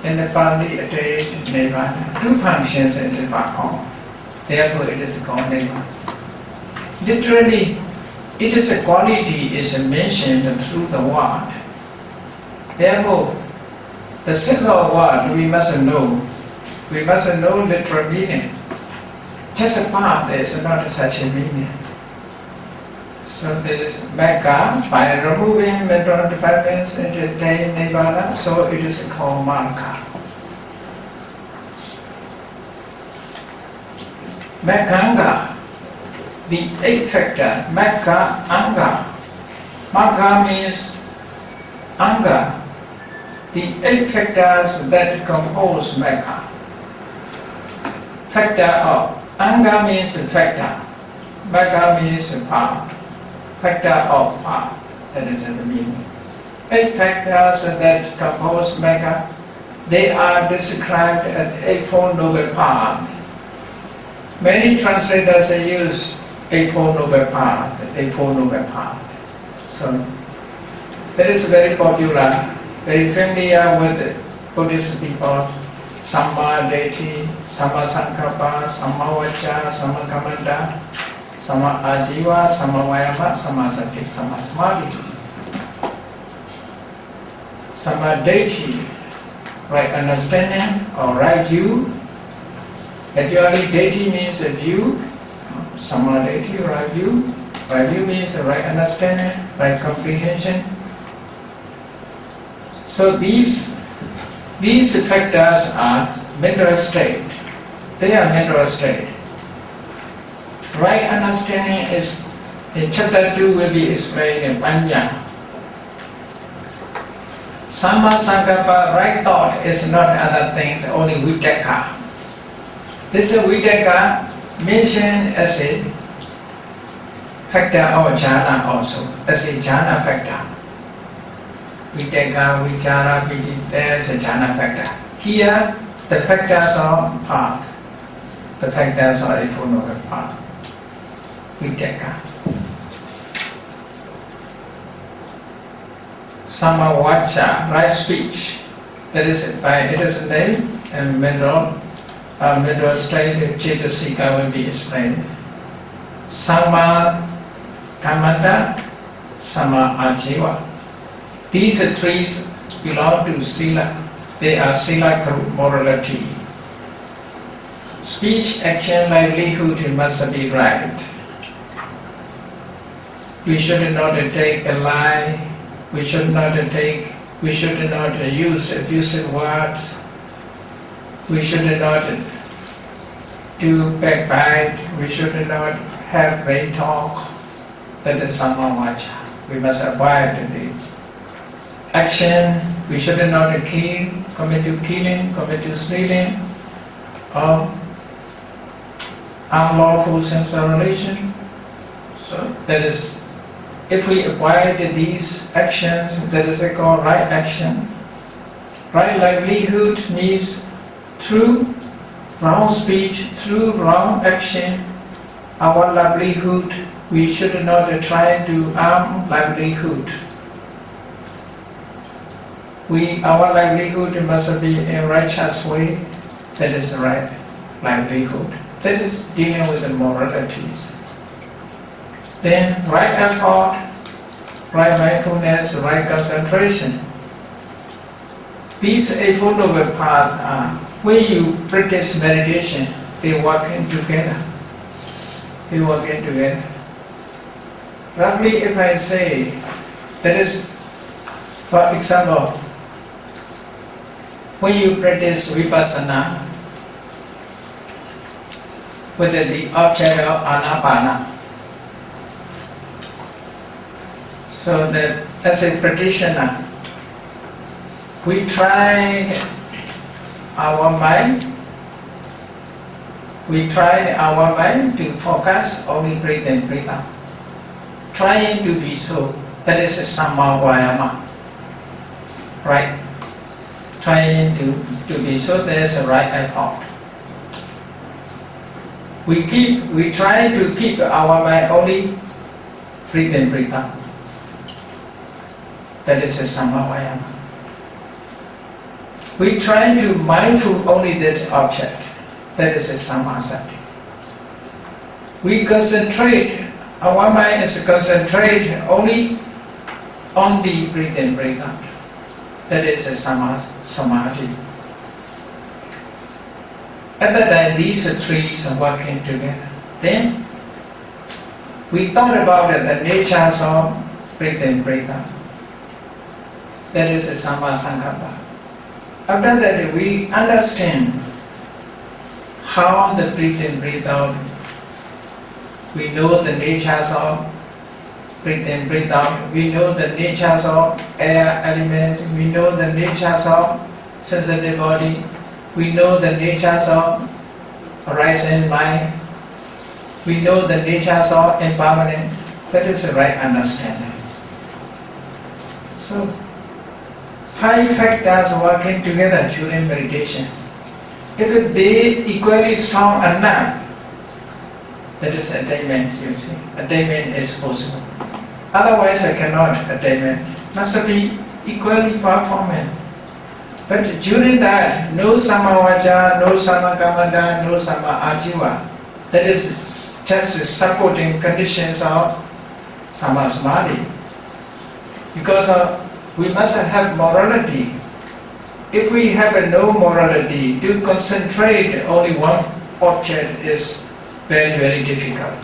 and the Pali attained Nirvana. Two functions in the form. Therefore, it is called Nirvana. Literally, it is a quality is mentioned through the word. Therefore, the sense of word we must know. We must know literal meaning. Just a part is not such a meaning. So there is Mecca by removing mental defilements and attain Nirvana, so it is called Marga. Mekanga, the eight factors, Mekka, Anga. Marga means Anga, the eight factors that compose Mecca. Factor of Anga means factor, Mecca means part. Factor of part, that is the meaning. Eight factors that compose Mecca, they are described as Eightfold Noble Path. Many translators use Eightfold Noble Path, Eightfold Noble Path. So, that is very popular, very familiar with Buddhist people. Samma Detti, Samma Sankappa, Samma Vacha, Samma Kamanta, Sama Ajiva, Sama Vayama, Sama Sati, Sama Samadhi. Sama Deity, right understanding or right view. Actually, deity means a view. Sama Deity, right view. Right view means a right understanding, right comprehension. So these factors are mental state. They are mental state. Right understanding is, in chapter 2 will be explained in Panya. Samma Sankappa, right thought, is not other things, only Vitaka. This Vitaka mentioned as a factor of jhana also, as a jhana factor. Vitaka, Vichara, Piti, there is a jhana factor. Here, the factors are path. The factors are Eightfold Noble Path. Vitaka. Samma Vacha, right speech. That is by it is name and mental state Cetasika will be explained. Samma Kamanta, Samma Ajiva. These three belong to Sila. They are Sila morality. Speech, action, livelihood must be right. We should not take a lie. We should not use abusive words. We should not do backbite. We should not have vain talk. That is Samma Vacha. We must avoid the action. We should not kill, commit to killing, commit to stealing, or unlawful sexual relation. So that is, if we avoid these actions, that is called right action. Right livelihood means through wrong speech, through wrong action, our livelihood, we should not try to harm livelihood. Our livelihood must be in righteous way. That is the right livelihood. That is dealing with the moralities. Then right effort, right mindfulness, right concentration. These Eightfold Noble Paths are, when you practice meditation, they work in together. They work in together. Roughly, if I say, that is, for example, when you practice vipassana with the object of anapana, so that as a practitioner, we try our mind to focus only breathe in, breathe out. Trying to be so. That is a samma vayama. Right? Trying to be so, there is a right effort. We try to keep our mind only breathe in, breathe out. That is a samma vayama. We try to mindful only that object. That is a samasati. We concentrate, our mind is concentrate only on the breathe in, breathe out. That is a samadhi. At that time, these three are working together. Then, we thought about the natures of breathe in, breathe out. That is a sammasankappa. After that, we understand how the breathe in, breathe out. We know the natures of breathe in, breathe out. We know the natures of air element. We know the natures of sensitive body. We know the natures of horizon mind. We know the natures of impermanent. That is the right understanding. So, 5 factors working together during meditation. If they equally strong enough, that is attainment, you see. Attainment is possible. Otherwise, I cannot attainment. Must be equally performant. But during that, no samavaja, no samakamada, no sama ajiva. That is just supporting conditions of samasmadi. Because we must have morality. If we have no morality, to concentrate only one object is very, very difficult.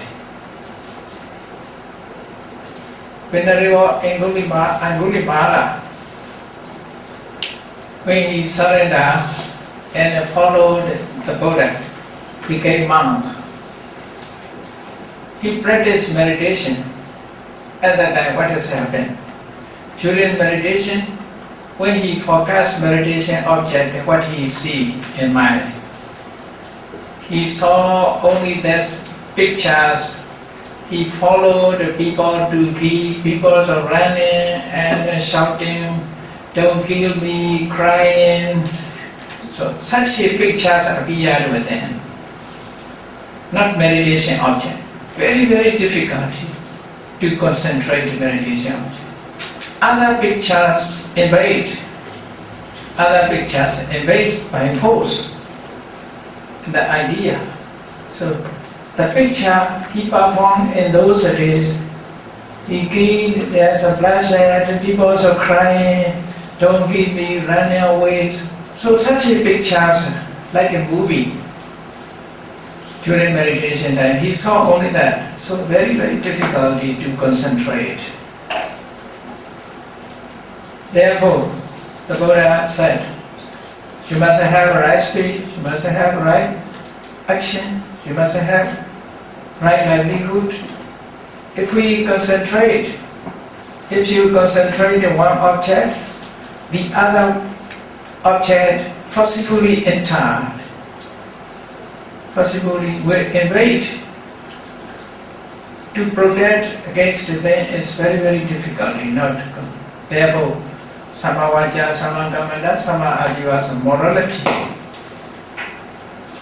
Venerable Angulimala, when he surrendered and followed the Buddha, became monk. He practiced meditation. At that time, what has happened? During meditation, when he focused meditation object, what he see in mind? He saw only that pictures. He followed people to kill. People are running and shouting, "Don't kill me!" crying. So such pictures appeared with him. Not meditation object. Very, very difficult to concentrate meditation object. Other pictures invade. Other pictures invade by force the idea. So the picture he performed in those days, he killed, there's a bloodshed, people are crying, "Don't kill me, run away." So such a pictures like a movie during meditation time. He saw only that. So very, very difficulty to concentrate. Therefore, the Buddha said, you must have right speech, you must have right action, you must have right livelihood. If you concentrate on one object, the other object forcibly enter, forcibly will invade. To protect against them is very, very difficult. Therefore, samavaja, samakamada, sama ajiva, morality.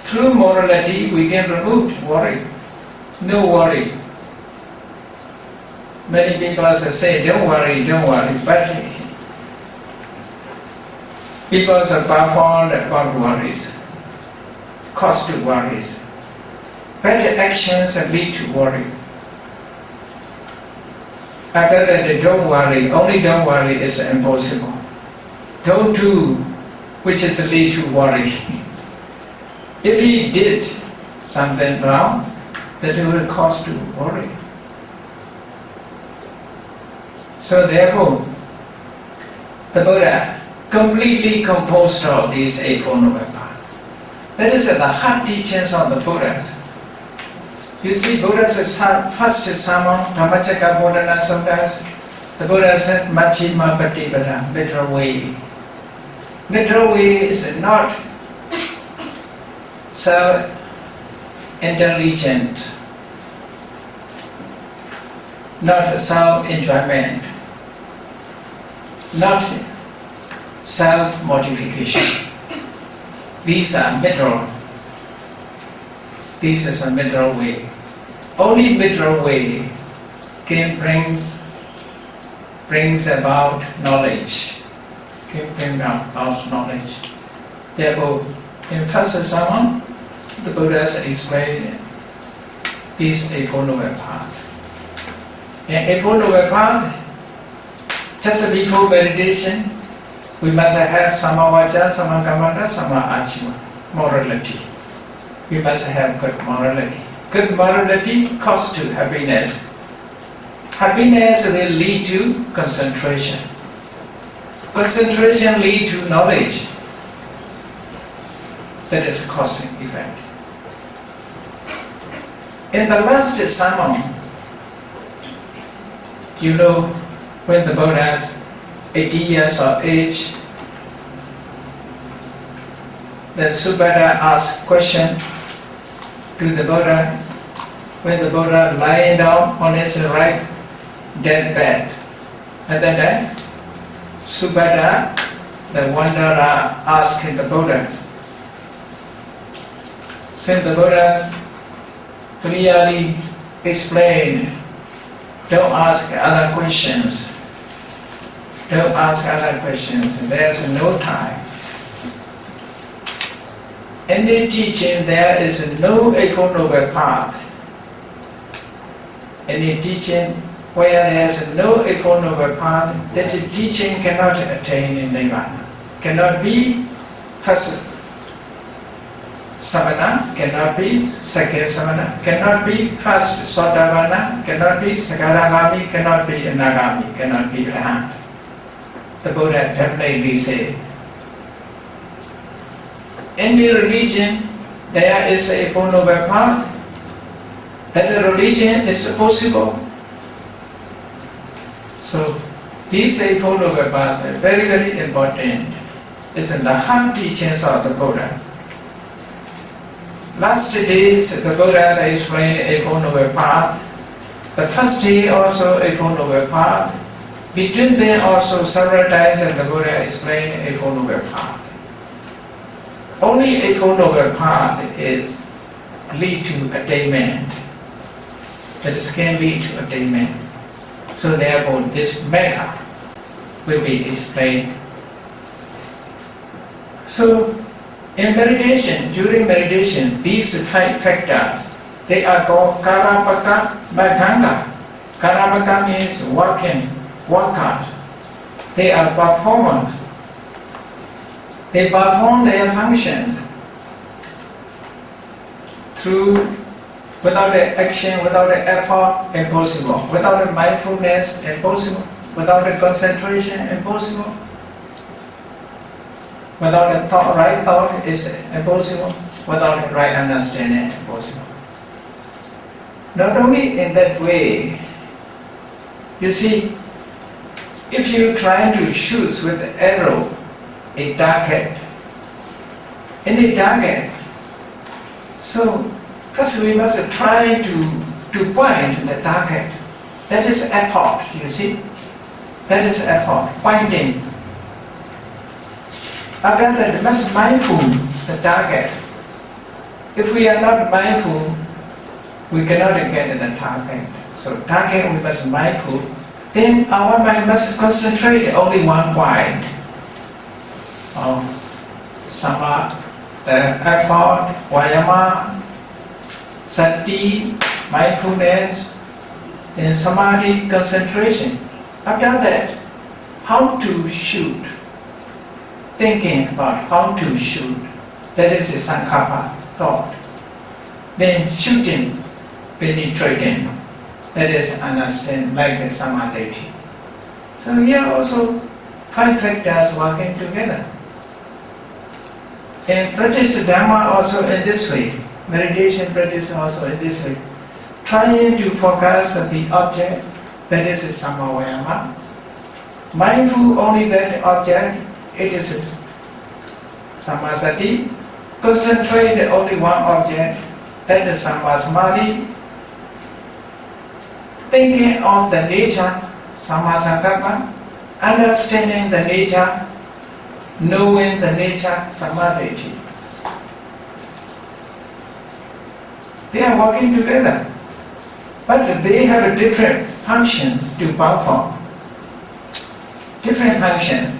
Through morality, we can remove worry. No worry. Many people say, don't worry, but people are performed about worries. cause to worries. Bad actions lead to worry. Other than don't worry, only don't worry is impossible. Don't do, which is lead to worry. If he did something wrong, that will cause to worry. So therefore, the Buddha completely composed of these Eightfold Noble Paths. That is the heart teachings of the Buddhas. You see, Buddha's first sermon, Dhammacakkappavattana Sutta, the Buddha said, Majjhima Patipada, middle way. Middle way is not self-intelligent, not self-enjoyment, not self-mortification. These are middle. This is a middle way. Only middle way can brings about knowledge. Can bring about knowledge. Therefore, in first sermon, the Buddhas explained these Eightfold Noble Paths. In Eightfold Noble Path, just before meditation, we must have Samma Vāca, Samma Kammanta, Samma Ājiva, morality. We must have good morality. Good morality causes to happiness. Happiness will lead to concentration. Concentration leads to knowledge. That is cause and effect. In the last sermon, you know, when the Buddha is 80 years of age, the Subhadra asked question to the Buddha when the Buddha lying down on his right deathbed. And then Subhadra, the wanderer, asked the Buddha, since the Buddha clearly explained, don't ask other questions. Don't ask other questions. There's no time. In the teaching, there is no Eightfold Noble Path. In the teaching where there is no Eightfold Noble Path, that the teaching cannot attain in Nirvana. Cannot be first Samana, cannot be second Samana, cannot be first Sotapanna, cannot be Sakaragami, cannot be Anagami, cannot be Arahant. The Buddha definitely said, in the religion there is a Eightfold Noble Path, that the religion is possible. So these Eightfold Noble Paths are very, very important. It's in the heart teachings of the Buddhas. Last days the Buddhas explained Eightfold Noble Path. The first day also Eightfold Noble Path. Between them also several times the Buddha explained Eightfold Noble Path. Only Eightfold Noble Path is lead to attainment. That is can lead to attainment. So therefore this metta will be explained. So in meditation, during meditation, these 5 factors, they are called Karapaka Bhaganga. Karapaka means workers. They are performers. They perform their functions through, without the action, without the effort, impossible. Without the mindfulness, impossible. Without the concentration, impossible. Without the thought, right thought is impossible. Without the right understanding, impossible. Not only in that way, you see, if you try to shoot with an arrow a target, in a target, so first we must try to point the target. That is effort, you see. That is effort, pointing. After that, we must mindful the target. If we are not mindful, we cannot get the target. So target we must mindful. Then our mind must concentrate only one point. Samma, effort, vayama, sati, mindfulness, then samadhi, concentration. After that, how to shoot, thinking about how to shoot, that is a sankalpa, thought. Then shooting, penetrating, that is understand, like a samadhi. So here also 5 factors working together. And practice Dhamma also in this way, meditation practice also in this way. Trying to focus on the object, that is a samavayama. Mindful only that object, it is samasati. Concentrate only one object, that is samadhi. Thinking of the nature, samasankappa. Understanding the nature, knowing the nature, samadhi. They are working together, but they have a different function to perform. Different functions.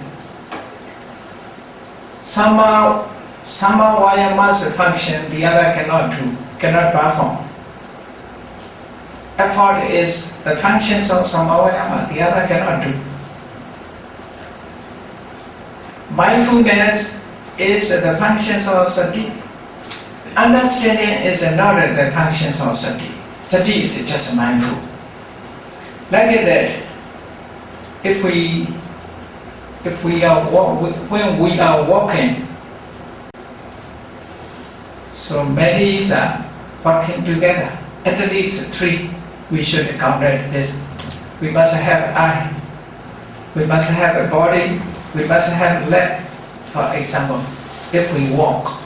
Samavayama's function, the other cannot perform. Effort is the functions of samavayama, the other cannot do. Mindfulness is the functions of sati. Understanding is not the functions of sati. Sati is just mindful. Like that, when we are walking, so many are working together. At least 3, we should accomplish this. We must have eye. We must have a body. We must have leg. For example, if we walk,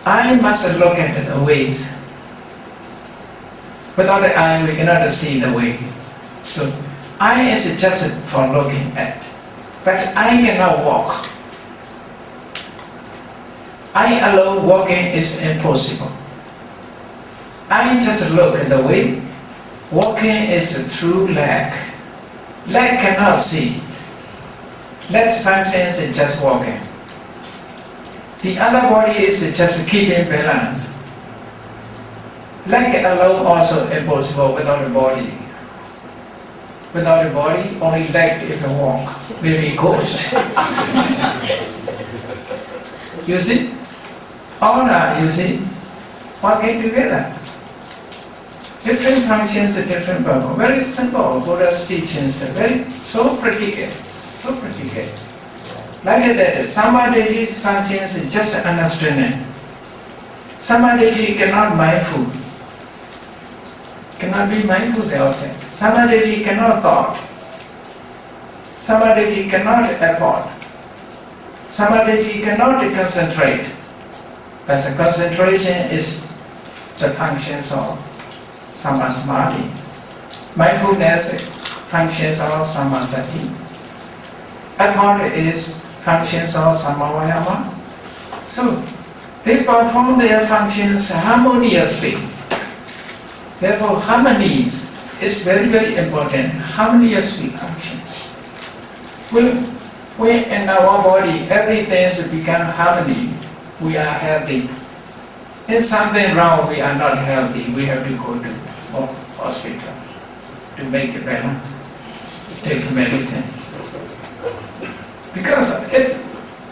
eye must look at the way. Without the eye, we cannot see the way. So, eye is just for looking at. But eye cannot walk. Eye alone walking is impossible. Eye just look at the way. Walking is through leg. Leg cannot see. Leg's functions is just walking. The other body is just keeping balance. Leg alone also impossible without the body. Without the body, only leg if you walk, maybe ghost. You see? All are, you see, working together. Different functions, different purpose. Very simple. Buddha's teachings are very so practical. So practical. Like that, samadhi's functions is just understanding. Samadhi cannot mindful. Cannot be mindful the object. Samadhi cannot thought. Samadhi cannot effort. Samadhi cannot concentrate. But the concentration is the functions of samadhi. Mindfulness functions of samasati. Effort is functions of samavayama. So they perform their functions harmoniously. Therefore, harmony is very, very important. Harmoniously functions. When in our body everything has become harmony, we are healthy. If something wrong, we are not healthy. We have to go to hospital to make it balance, take medicine. Because if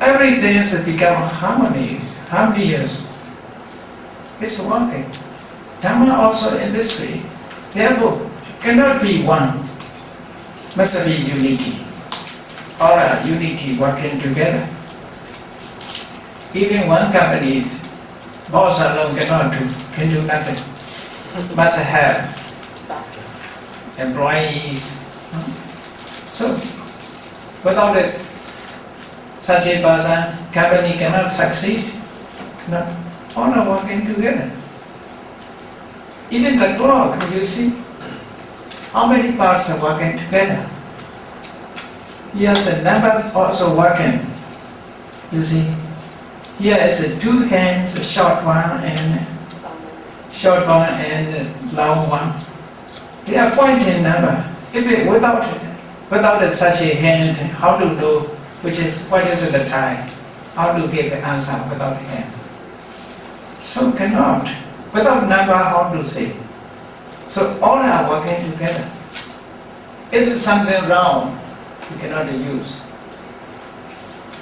everything has become harmonious, it's working. Dhamma also in this way. Therefore, cannot be one. Must be unity. All are unity working together. Even one company, boss alone can do nothing. Must have employees. So, without it, such a person, company cannot succeed. All are working together. Even the clock, you see, how many parts are working together? Yes, a number also working. You see, here is 2 hands, a short one and long one. They are pointing number. If it, without such a hand, how to know what is the time? how to give the answer without him. So cannot. Without number, how to say? So all are working together. If it's something wrong, you cannot use.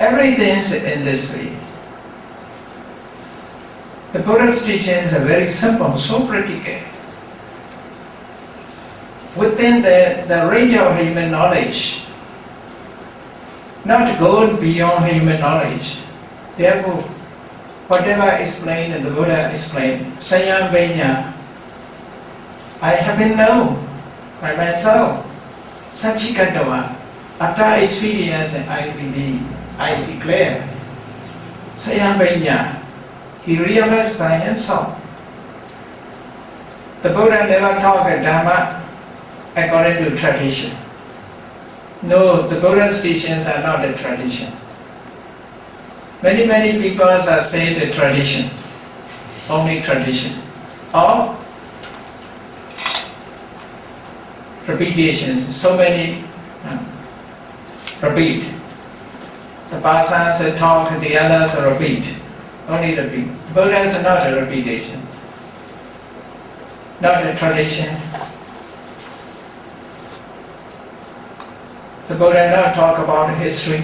Everything is in this way. The Buddha's teachings are very simple, so practical. Within the range of human knowledge, not going beyond human knowledge. Therefore, whatever explained and the Buddha explained, Sayam Venya, I haven't known by myself. Sachikatava, after experience I believe, I declare. Sayam Venya, he realized by himself. The Buddha never taught Dhamma according to tradition. No, the Buddha's teachings are not a tradition. Many people are saying the tradition, only tradition, or repetitions. So many repeat. The Pasas talk, the others repeat, only repeat. The Buddha is not a repetition, not a tradition. The Buddha not talk about history.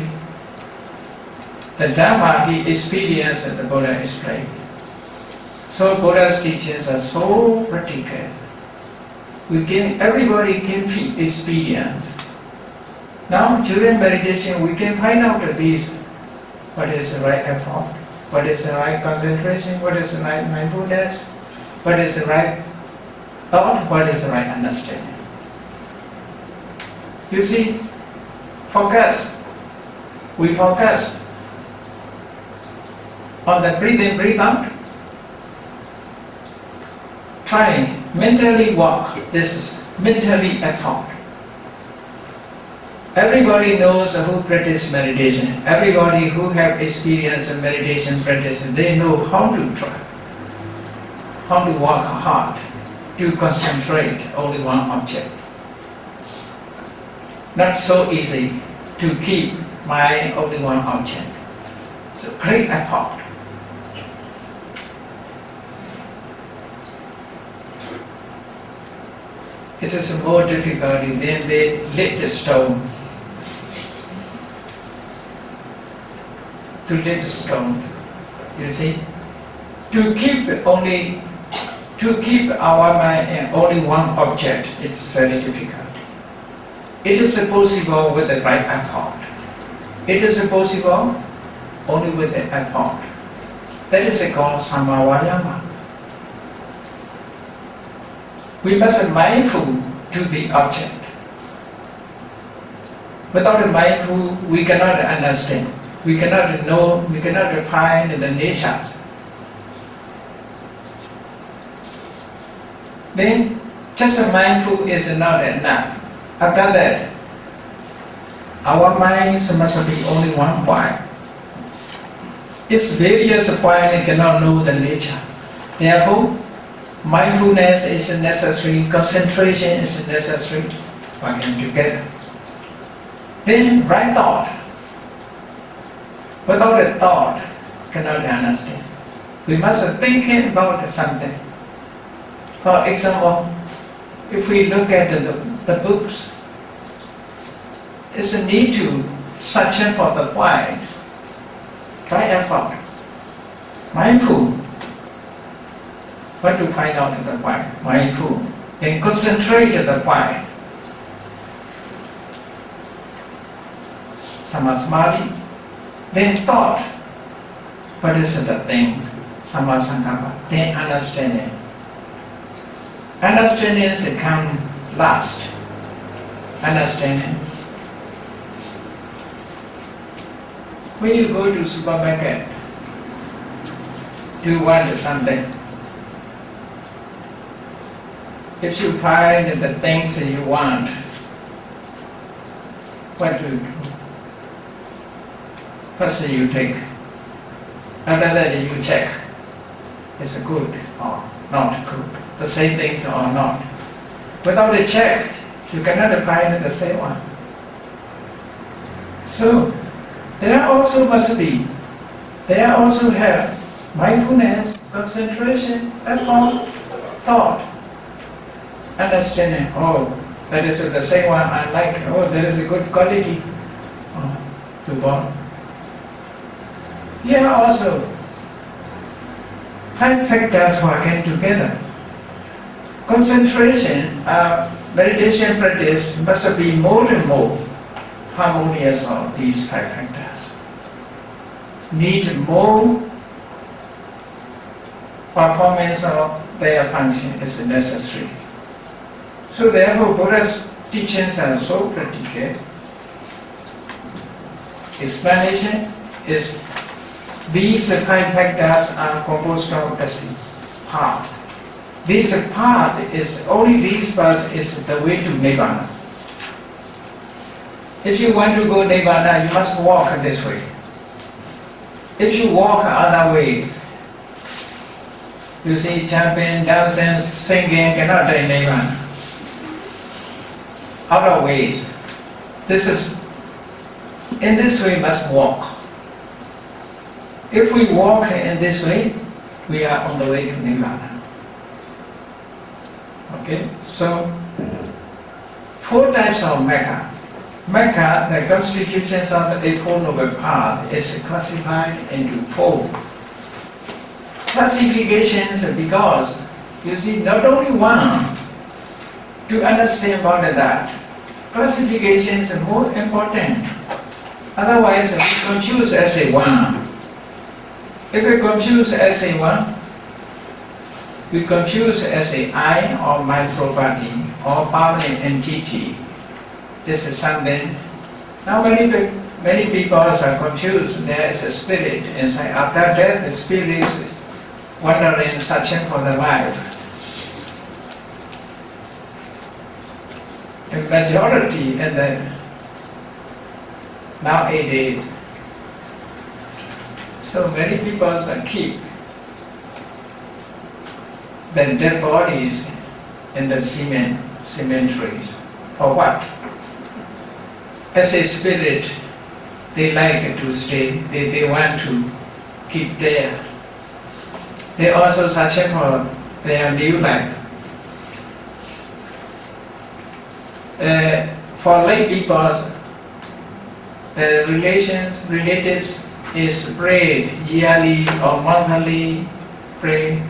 The Dhamma he experienced and the Buddha explained. So Buddha's teachings are so practical. Everybody can experience. Now during meditation we can find out these. What is the right effort? What is the right concentration? What is the right mindfulness? What is the right thought? What is the right understanding? You see, focus. We focus on the breathe in, breathe out. Try mentally walk. This is mentally effort. Everybody knows who practice meditation. Everybody who have experience in meditation practice, they know how to try, how to work hard, to concentrate only one object. Not so easy to keep my only one object. So great effort. It is more difficult than they lift the stone. To lift the stone, you see, to keep our mind in only one object, it is very difficult. It is possible with the right effort. It is possible only with the effort. That is called samavayama. We must be mindful to the object. Without a mindful, we cannot understand. We cannot know, we cannot find the nature. Then, just a mindful is not enough. After that, our minds must be only one point. Its various points cannot know the nature. Therefore, mindfulness is necessary, concentration is necessary, working together. Then, right thought. Without a thought, cannot understand. We must think about something. For example, if we look at the books, it's a need to search for the point. Try effort. Mindful. What to find out the point? Mindful. Then concentrate the point. Samasmadi. Then thought. What is the things? Samasankappa. Then understanding. Understanding comes last. Understanding. When you go to supermarket, do you want something? If you find the things that you want, what do you do? First you take. After that you check. Is it good or not good? The same things or not. Without a check, you cannot find the same one. So, there also must be They also have mindfulness, concentration, effort, thought, understanding. Oh, that is the same one I like. Oh, that is a good quality to born. Here also, 5 factors working together. Concentration, meditation practice must be more and more harmonious of these 5 factors. Need more performance of their function is necessary. So therefore Buddha's teachings are so practical. Explanation is these 5 factors are composed of a path. This path is only this path is the way to Nibbana. If you want to go Nibbana, you must walk this way. If you walk other ways, you see jumping, dancing, singing, cannot attain Nibbana. Other ways. In this way must walk. If we walk in this way, we are on the way to Nibbana. Okay, so 4 types of Magga. Magga, the constitutions of the Eightfold Noble Path, is classified into 4. Classifications because, you see, not only one, to understand about that, classifications are more important. Otherwise, we confuse as a one. If we confuse as a one, we confuse as a I or my property or permanent entity. This is something. Now many people are confused. There is a spirit inside. After death, the spirit is wandering, searching for the life. The majority in the nowadays, so many people keep the dead bodies in the cemeteries. For what? As a spirit, they like to stay. They want to keep there. They also searching for their new life. For lay people, the relatives is prayed yearly or monthly pray.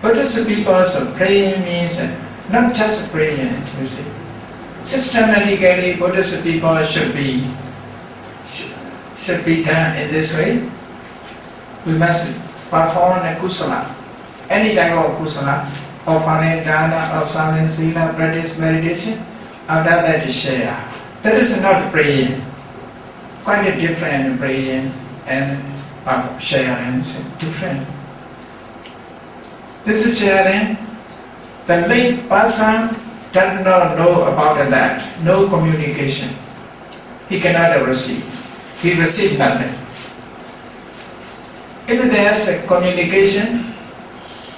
Buddhist people praying means not just praying, you see. Systematically, Buddhist people should be done in this way. We must perform a kusala, any type of kusala, offering dana, observing sila, practice meditation. After that, share. That is not praying. Quite a different praying and sharing is different. This is sharing. The lay person does not know about that. No communication. He cannot receive. He receives nothing. If there is a communication,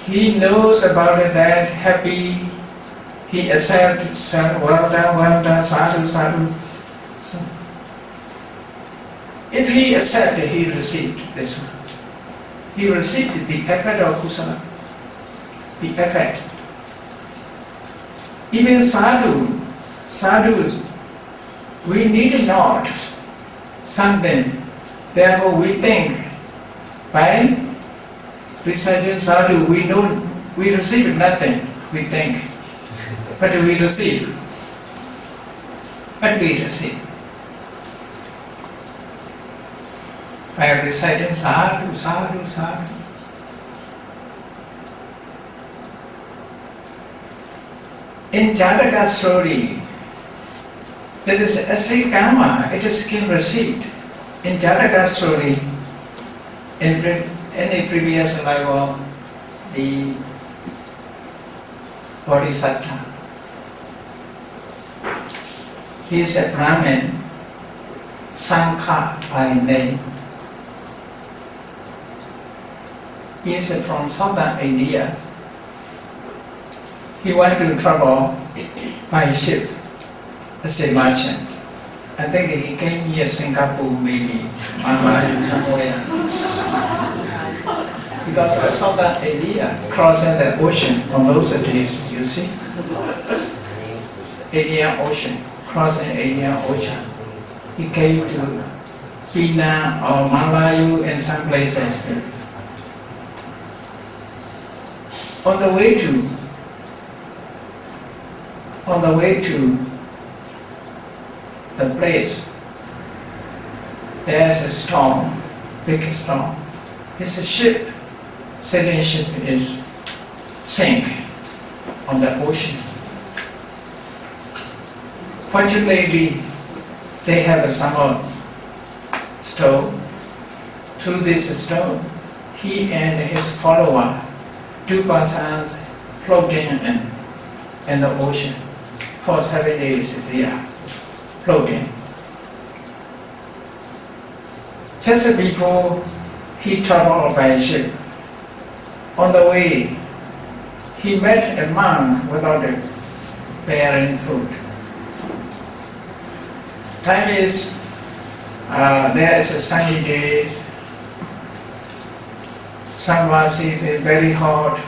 he knows about that, happy, he accepts, well done, sadhu, sadhu. So, if he accepted, he received this one. He received the effect of kusala. The effect. Even sadhus, we need not something. Therefore, we think by reciting sadhu, we know we receive nothing. We think, but we receive. But we receive by reciting sadhu, sadhu, sadhu. In Jataka story, there is a say karma, it is skill received. In Jataka story, in a previous life of the Bodhisattva, he is a Brahmin, Sankha by name. He is from southern India. He went to travel by ship as a merchant. I think he came here, Singapore, maybe, somewhere. because of southern area crossing the ocean on those days, you see. Indian Ocean, crossing Indian Ocean. He came to Pina or Malayu in some places. On the way to the place, there's a storm, big storm. It's a ship, sailing ship is sink on the ocean. Fortunately, they have some stone. Through this stone, he and his follower, 2 persons floating in the ocean for 7 days. They are floating. Just before he traveled by ship, on the way, he met a monk without bearing food. Time is, there is a sunny day, summer is very hot,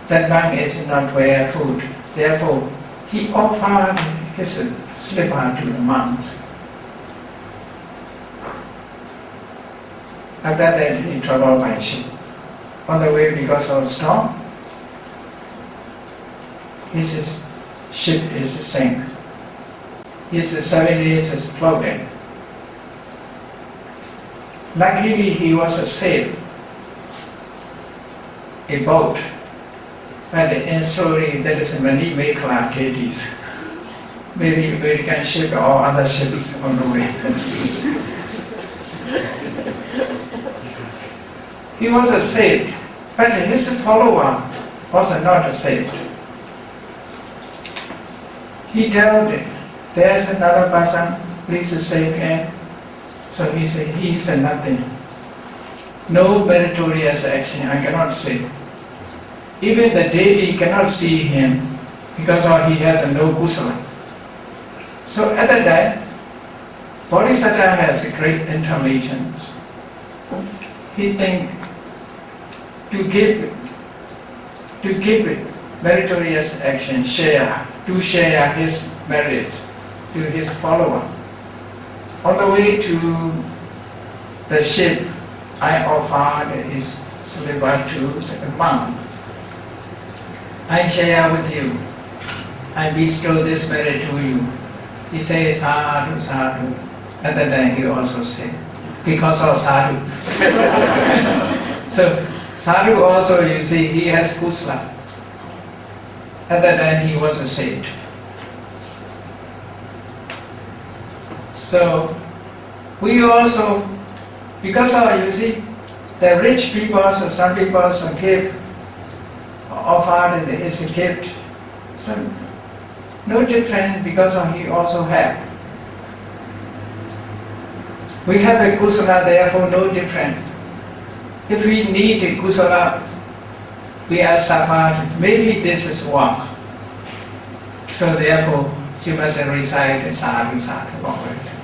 that monk is not wear food. Therefore, he offered his slipper to the monks. After that, he traveled by ship. On the way, because of storm, his ship is sank. His 7 days is floating. Luckily, he was saved. A boat. But in story, there is many Mekla Katies. Maybe American ship or other ships on the way. He was saved, but his follower was not saved. He told him, there's another person, please save him. So he said, he is nothing. No meritorious action, I cannot say. Even the deity cannot see him because he has no kusala. So at that time, Bodhisattva has a great intelligence. He thinks to give meritorious action, to share his merit to his follower. On the way to the ship, I offered his slipper to the monk. I share with you. I bestow this merit to you. He says, sadhu, sadhu. At that time he also said, because of sadhu. So sadhu also, you see, he has kusala. At that time he was saved. So we also, because of, you see, the rich people, so some people also give, offered his gift. So no different because he also have. We have a kusala, therefore no different. If we need a kusala, we are suffered, maybe this is work. So therefore, you must recite sadhu, sadhu always.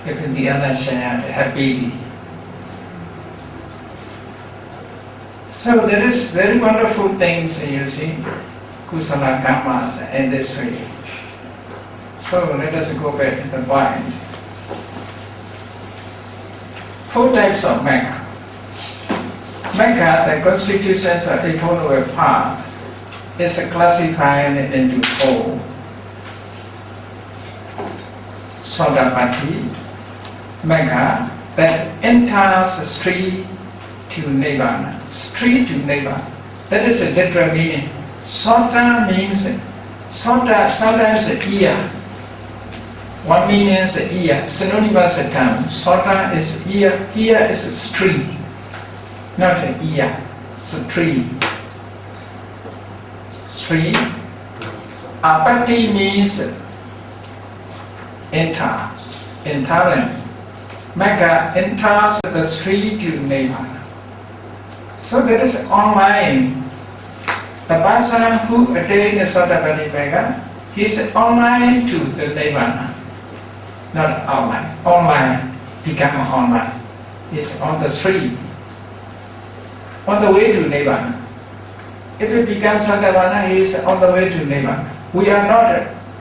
If the other shared happily. So there is very wonderful things, you see, kusala karmas in this way. So let us go back to the point. 4 types of Magga. Magga, the constitutions of a follower path, is classified into 4. Sodapatti, Magga, that enters straight to Nibbana. Straight to Nibbana. That is a literal meaning. Sota means, sota sometimes ear. One meaning is ear, synonymous term. Sota is ear, here is a street, not an ear, it's a tree. Street. Apatti means enter, entering. Magga enters the street to Nibbana. So there is online. The person who attains Sotapatti Magga, he is online to the Nibbana. Not online. Online, become online. It's on the street. on the way to Nirvana. If he becomes Sotapanna, he is on the way to Nirvana. We are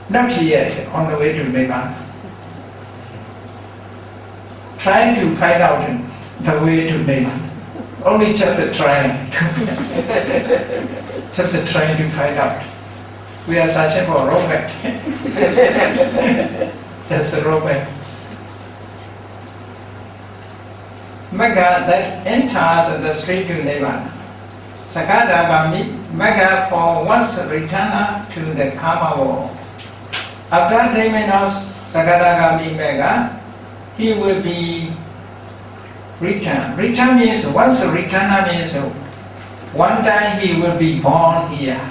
not yet on the way to Nirvana. Trying to find out the way to Nirvana. Only just trying to find out. We are searching for a rocket. Just a rocket. Magga that enters the street to Nirvana. Sakadagami, Magga for once return to the karma world. After attainment of Sakadagami Magga, he will be returned. Return means, once return means, one time he will be born here,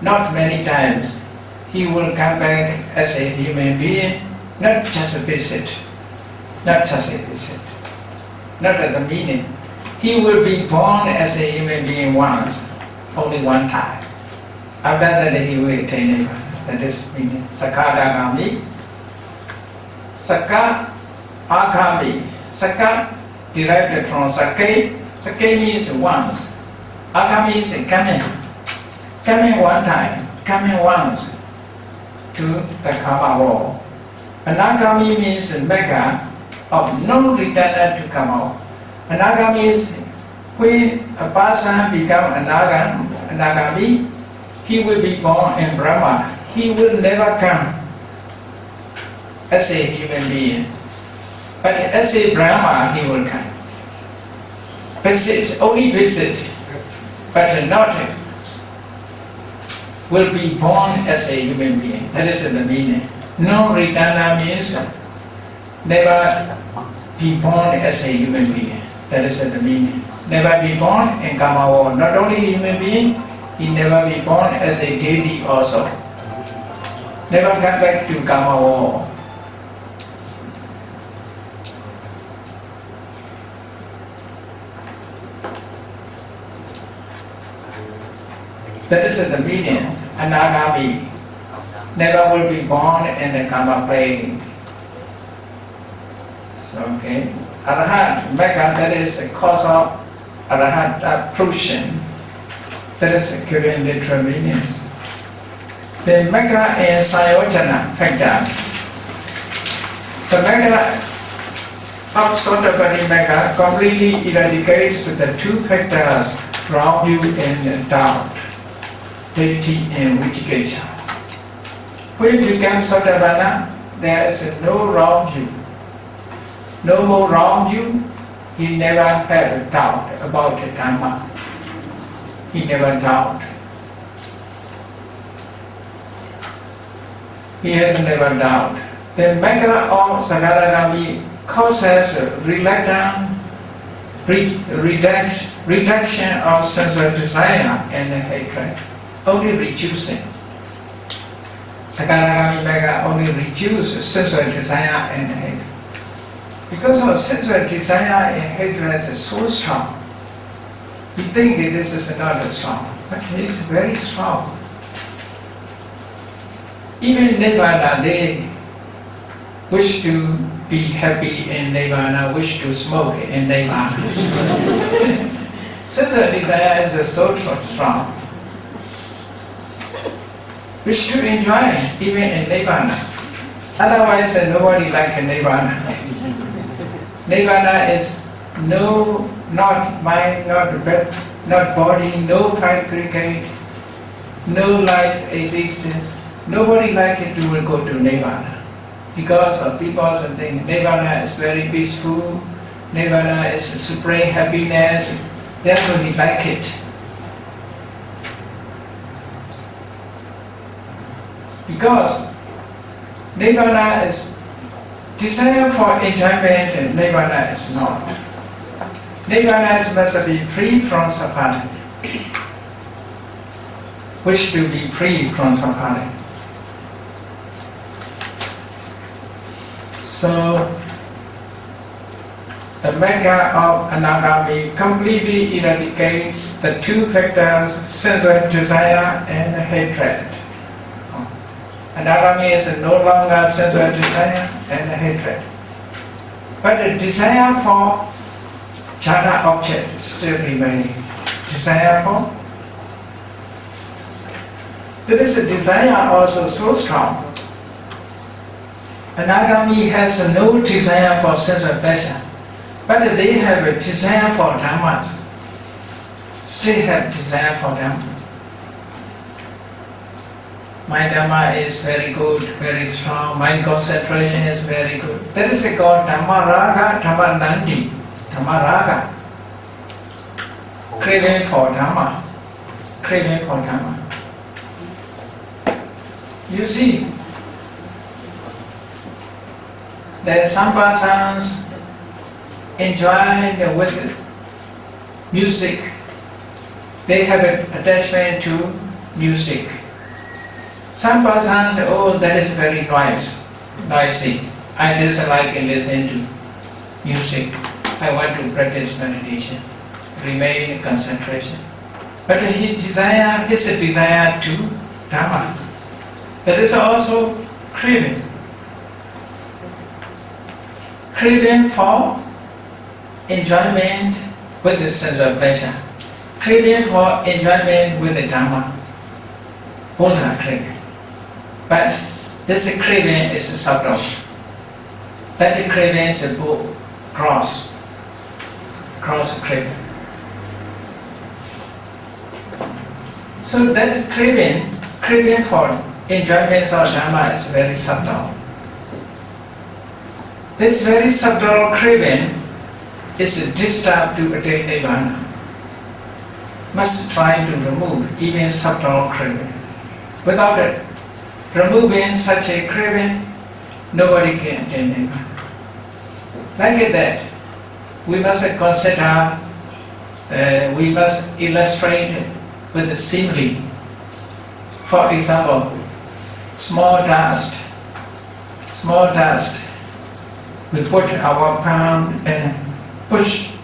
not many times. He will come back as a human being, not just a visit. Not just a visit. Not as a meaning. He will be born as a human being once, only one time. After that he will attain Nirvana. That is meaning. Sakadagami. Saka Agami. Saka derived from Sake. Sake means once. Agami means coming. Coming one time. Coming once to the karma world. Anagami means Magga of no return to karma. Anagami means when a person becomes Anagami, he will be born in Brahma. He will never come as a human being. But as a Brahma, he will come. Visit, only visit, but not will be born as a human being. That is the meaning. No return means never be born as a human being. That is the meaning. Never be born in karma world. Not only a human being, he never be born as a deity also. Never come back to karma world. That is the meaning. Anagami never will be born in the karma plane. Okay. Arhat, Magga, that is the cause of Arhat fruition. That is given literal meaning. The Magga and Sayojana factor. The Magga of Sotapanna Magga completely eradicates the two factors, wrong view and doubt, deity and vicikiccha. When you become Sotapanna, there is no wrong view. No more wrong view. He never had a doubt about the karma. He never doubt. He has never doubt. The Magga of Sakadagami causes reduction of sensual desire and hatred, only reducing. Sakadagami Magga only reduces sensual desire and hatred. Because of sensual desire and hatred is so strong, we think this is not strong, but it is very strong. Even Nirvana, they wish to be happy in Nirvana, wish to smoke in Nirvana. Sensual desire is so strong. Wish to enjoy even in Nirvana. Otherwise, nobody like Nirvana. Nirvana is not mind, not body, no fabricate, no life existence. Nobody like it to will go to Nirvana. Because of people think Nirvana is very peaceful, Nirvana is supreme happiness, therefore he like it. Because Nirvana is desire for enjoyment, and Nirvana is not. Nirvana must be free from suffering. Wish to be free from suffering. So, the Magga of Anagami completely eradicates the two factors, sensual desire and hatred. Anagami is no longer sensual desire and hatred. But the desire for jhana object still remaining. desire for? There is a desire also so strong. Anagami has no desire for sensual pleasure, but they have a desire for dhammas. Still have desire for dhamma. My dhamma is very good, very strong. My concentration is very good. That is called dhamma raga, dhamma nandi, dhamma raga. Craving for dhamma, craving for dhamma. You see, that some persons enjoy with music. They have an attachment to music. Some persons say, oh, that is very noisy. I dislike listening to music. I want to practice meditation, remain in concentration. But his desire to Dhamma. That is also craving. Craving for enjoyment with the sensual pleasure. Craving for enjoyment with the Dhamma. Both are craving. But this craving is subtle. That craving is a cross craving. So that craving for enjoyment of Dhamma is very subtle. This very subtle craving is disturbed to attain Nibbana. Must try to remove even subtle craving. Without it, removing such a craving, nobody can attain Nibbana. Like that, we must consider, we must illustrate with a simile. For example, small dust. We put our palm and push.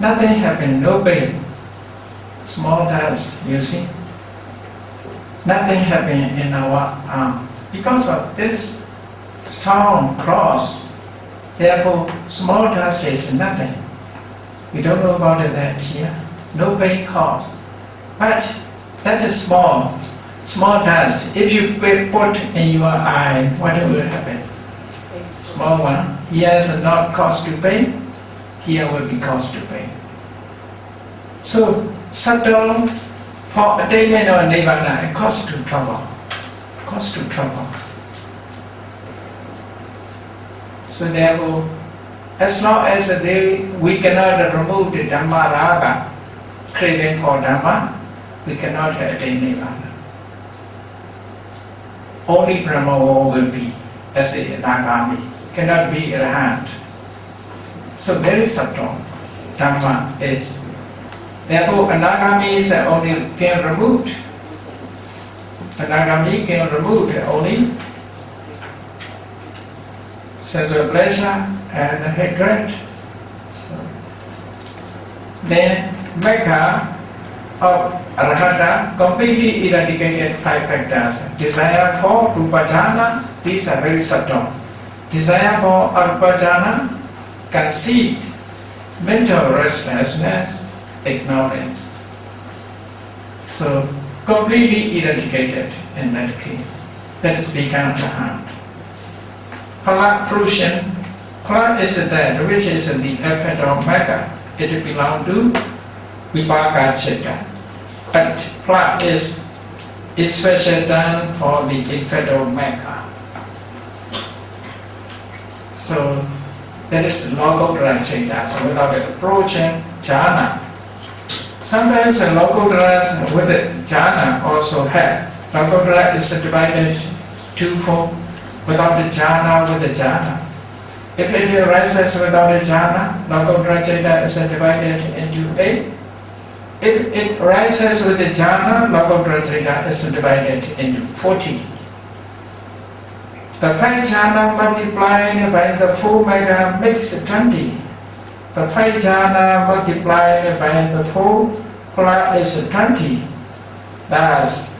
Nothing happens, no pain. Small dust, you see. Nothing happens in our arm because of this strong cross. Therefore, small dust is nothing. We don't know about that here. No pain caused. But that is small dust. If you put in your eye, what will happen? Small one. Here is not cause to pain. Here will be cause to pain. So subtle for attainment of Nibbana, cause to trouble. So therefore, as long as we cannot remove the Dhamma raga, craving for Dhamma, we cannot attain Nibbana. Only Brahma will be as the Nagami, cannot be Arahant. So very subtle Dhamma is. Therefore, Anagami is only can remove. Anagami can remove only sensual pleasure and hatred. So, then Mekha of Arahata completely eradicated 5 factors. Desire for Rupajana, these are very subtle. Desire for Arupajana, conceit, mental restlessness, ignorance. So completely eradicated in that case. That is become Arahant. Phala fruition. Phala is that which is the effect of Mekha. It belongs to Vipaka Chitta. But phala is special done for the effect of Mekha. So that is Lokottara Chitta. So without approaching jhana. Sometimes Lokottara with jhana also have. Lokottara is divided twofold. Without the jhana, with the jhana. If it arises without a jhana, Lokottara Chitta is divided into 8. If it arises with the jhana, Lokottara Chitta is divided into 40. The 5 jhana multiplied by the 4 Mekha makes 20. The 5 jhana multiplied by the 4 phala is 20. Thus,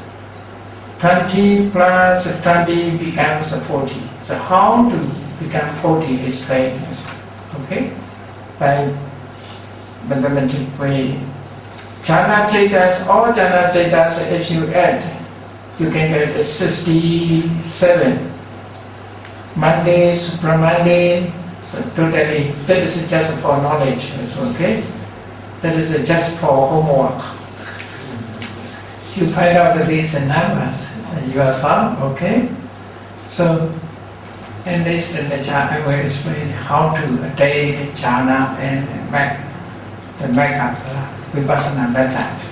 20 plus 20 becomes 40. So how to become 40 is famous. Okay? By mathematical way. Jhana Chetas, all Jhana Chetas, if you add, you can get 67. Monday, Supramande, so totally, that is just for knowledge, okay? That is just for homework. You find out these numbers yourself, okay? So, in this lecture, I will explain how to attain jhana and make up Vipassana method.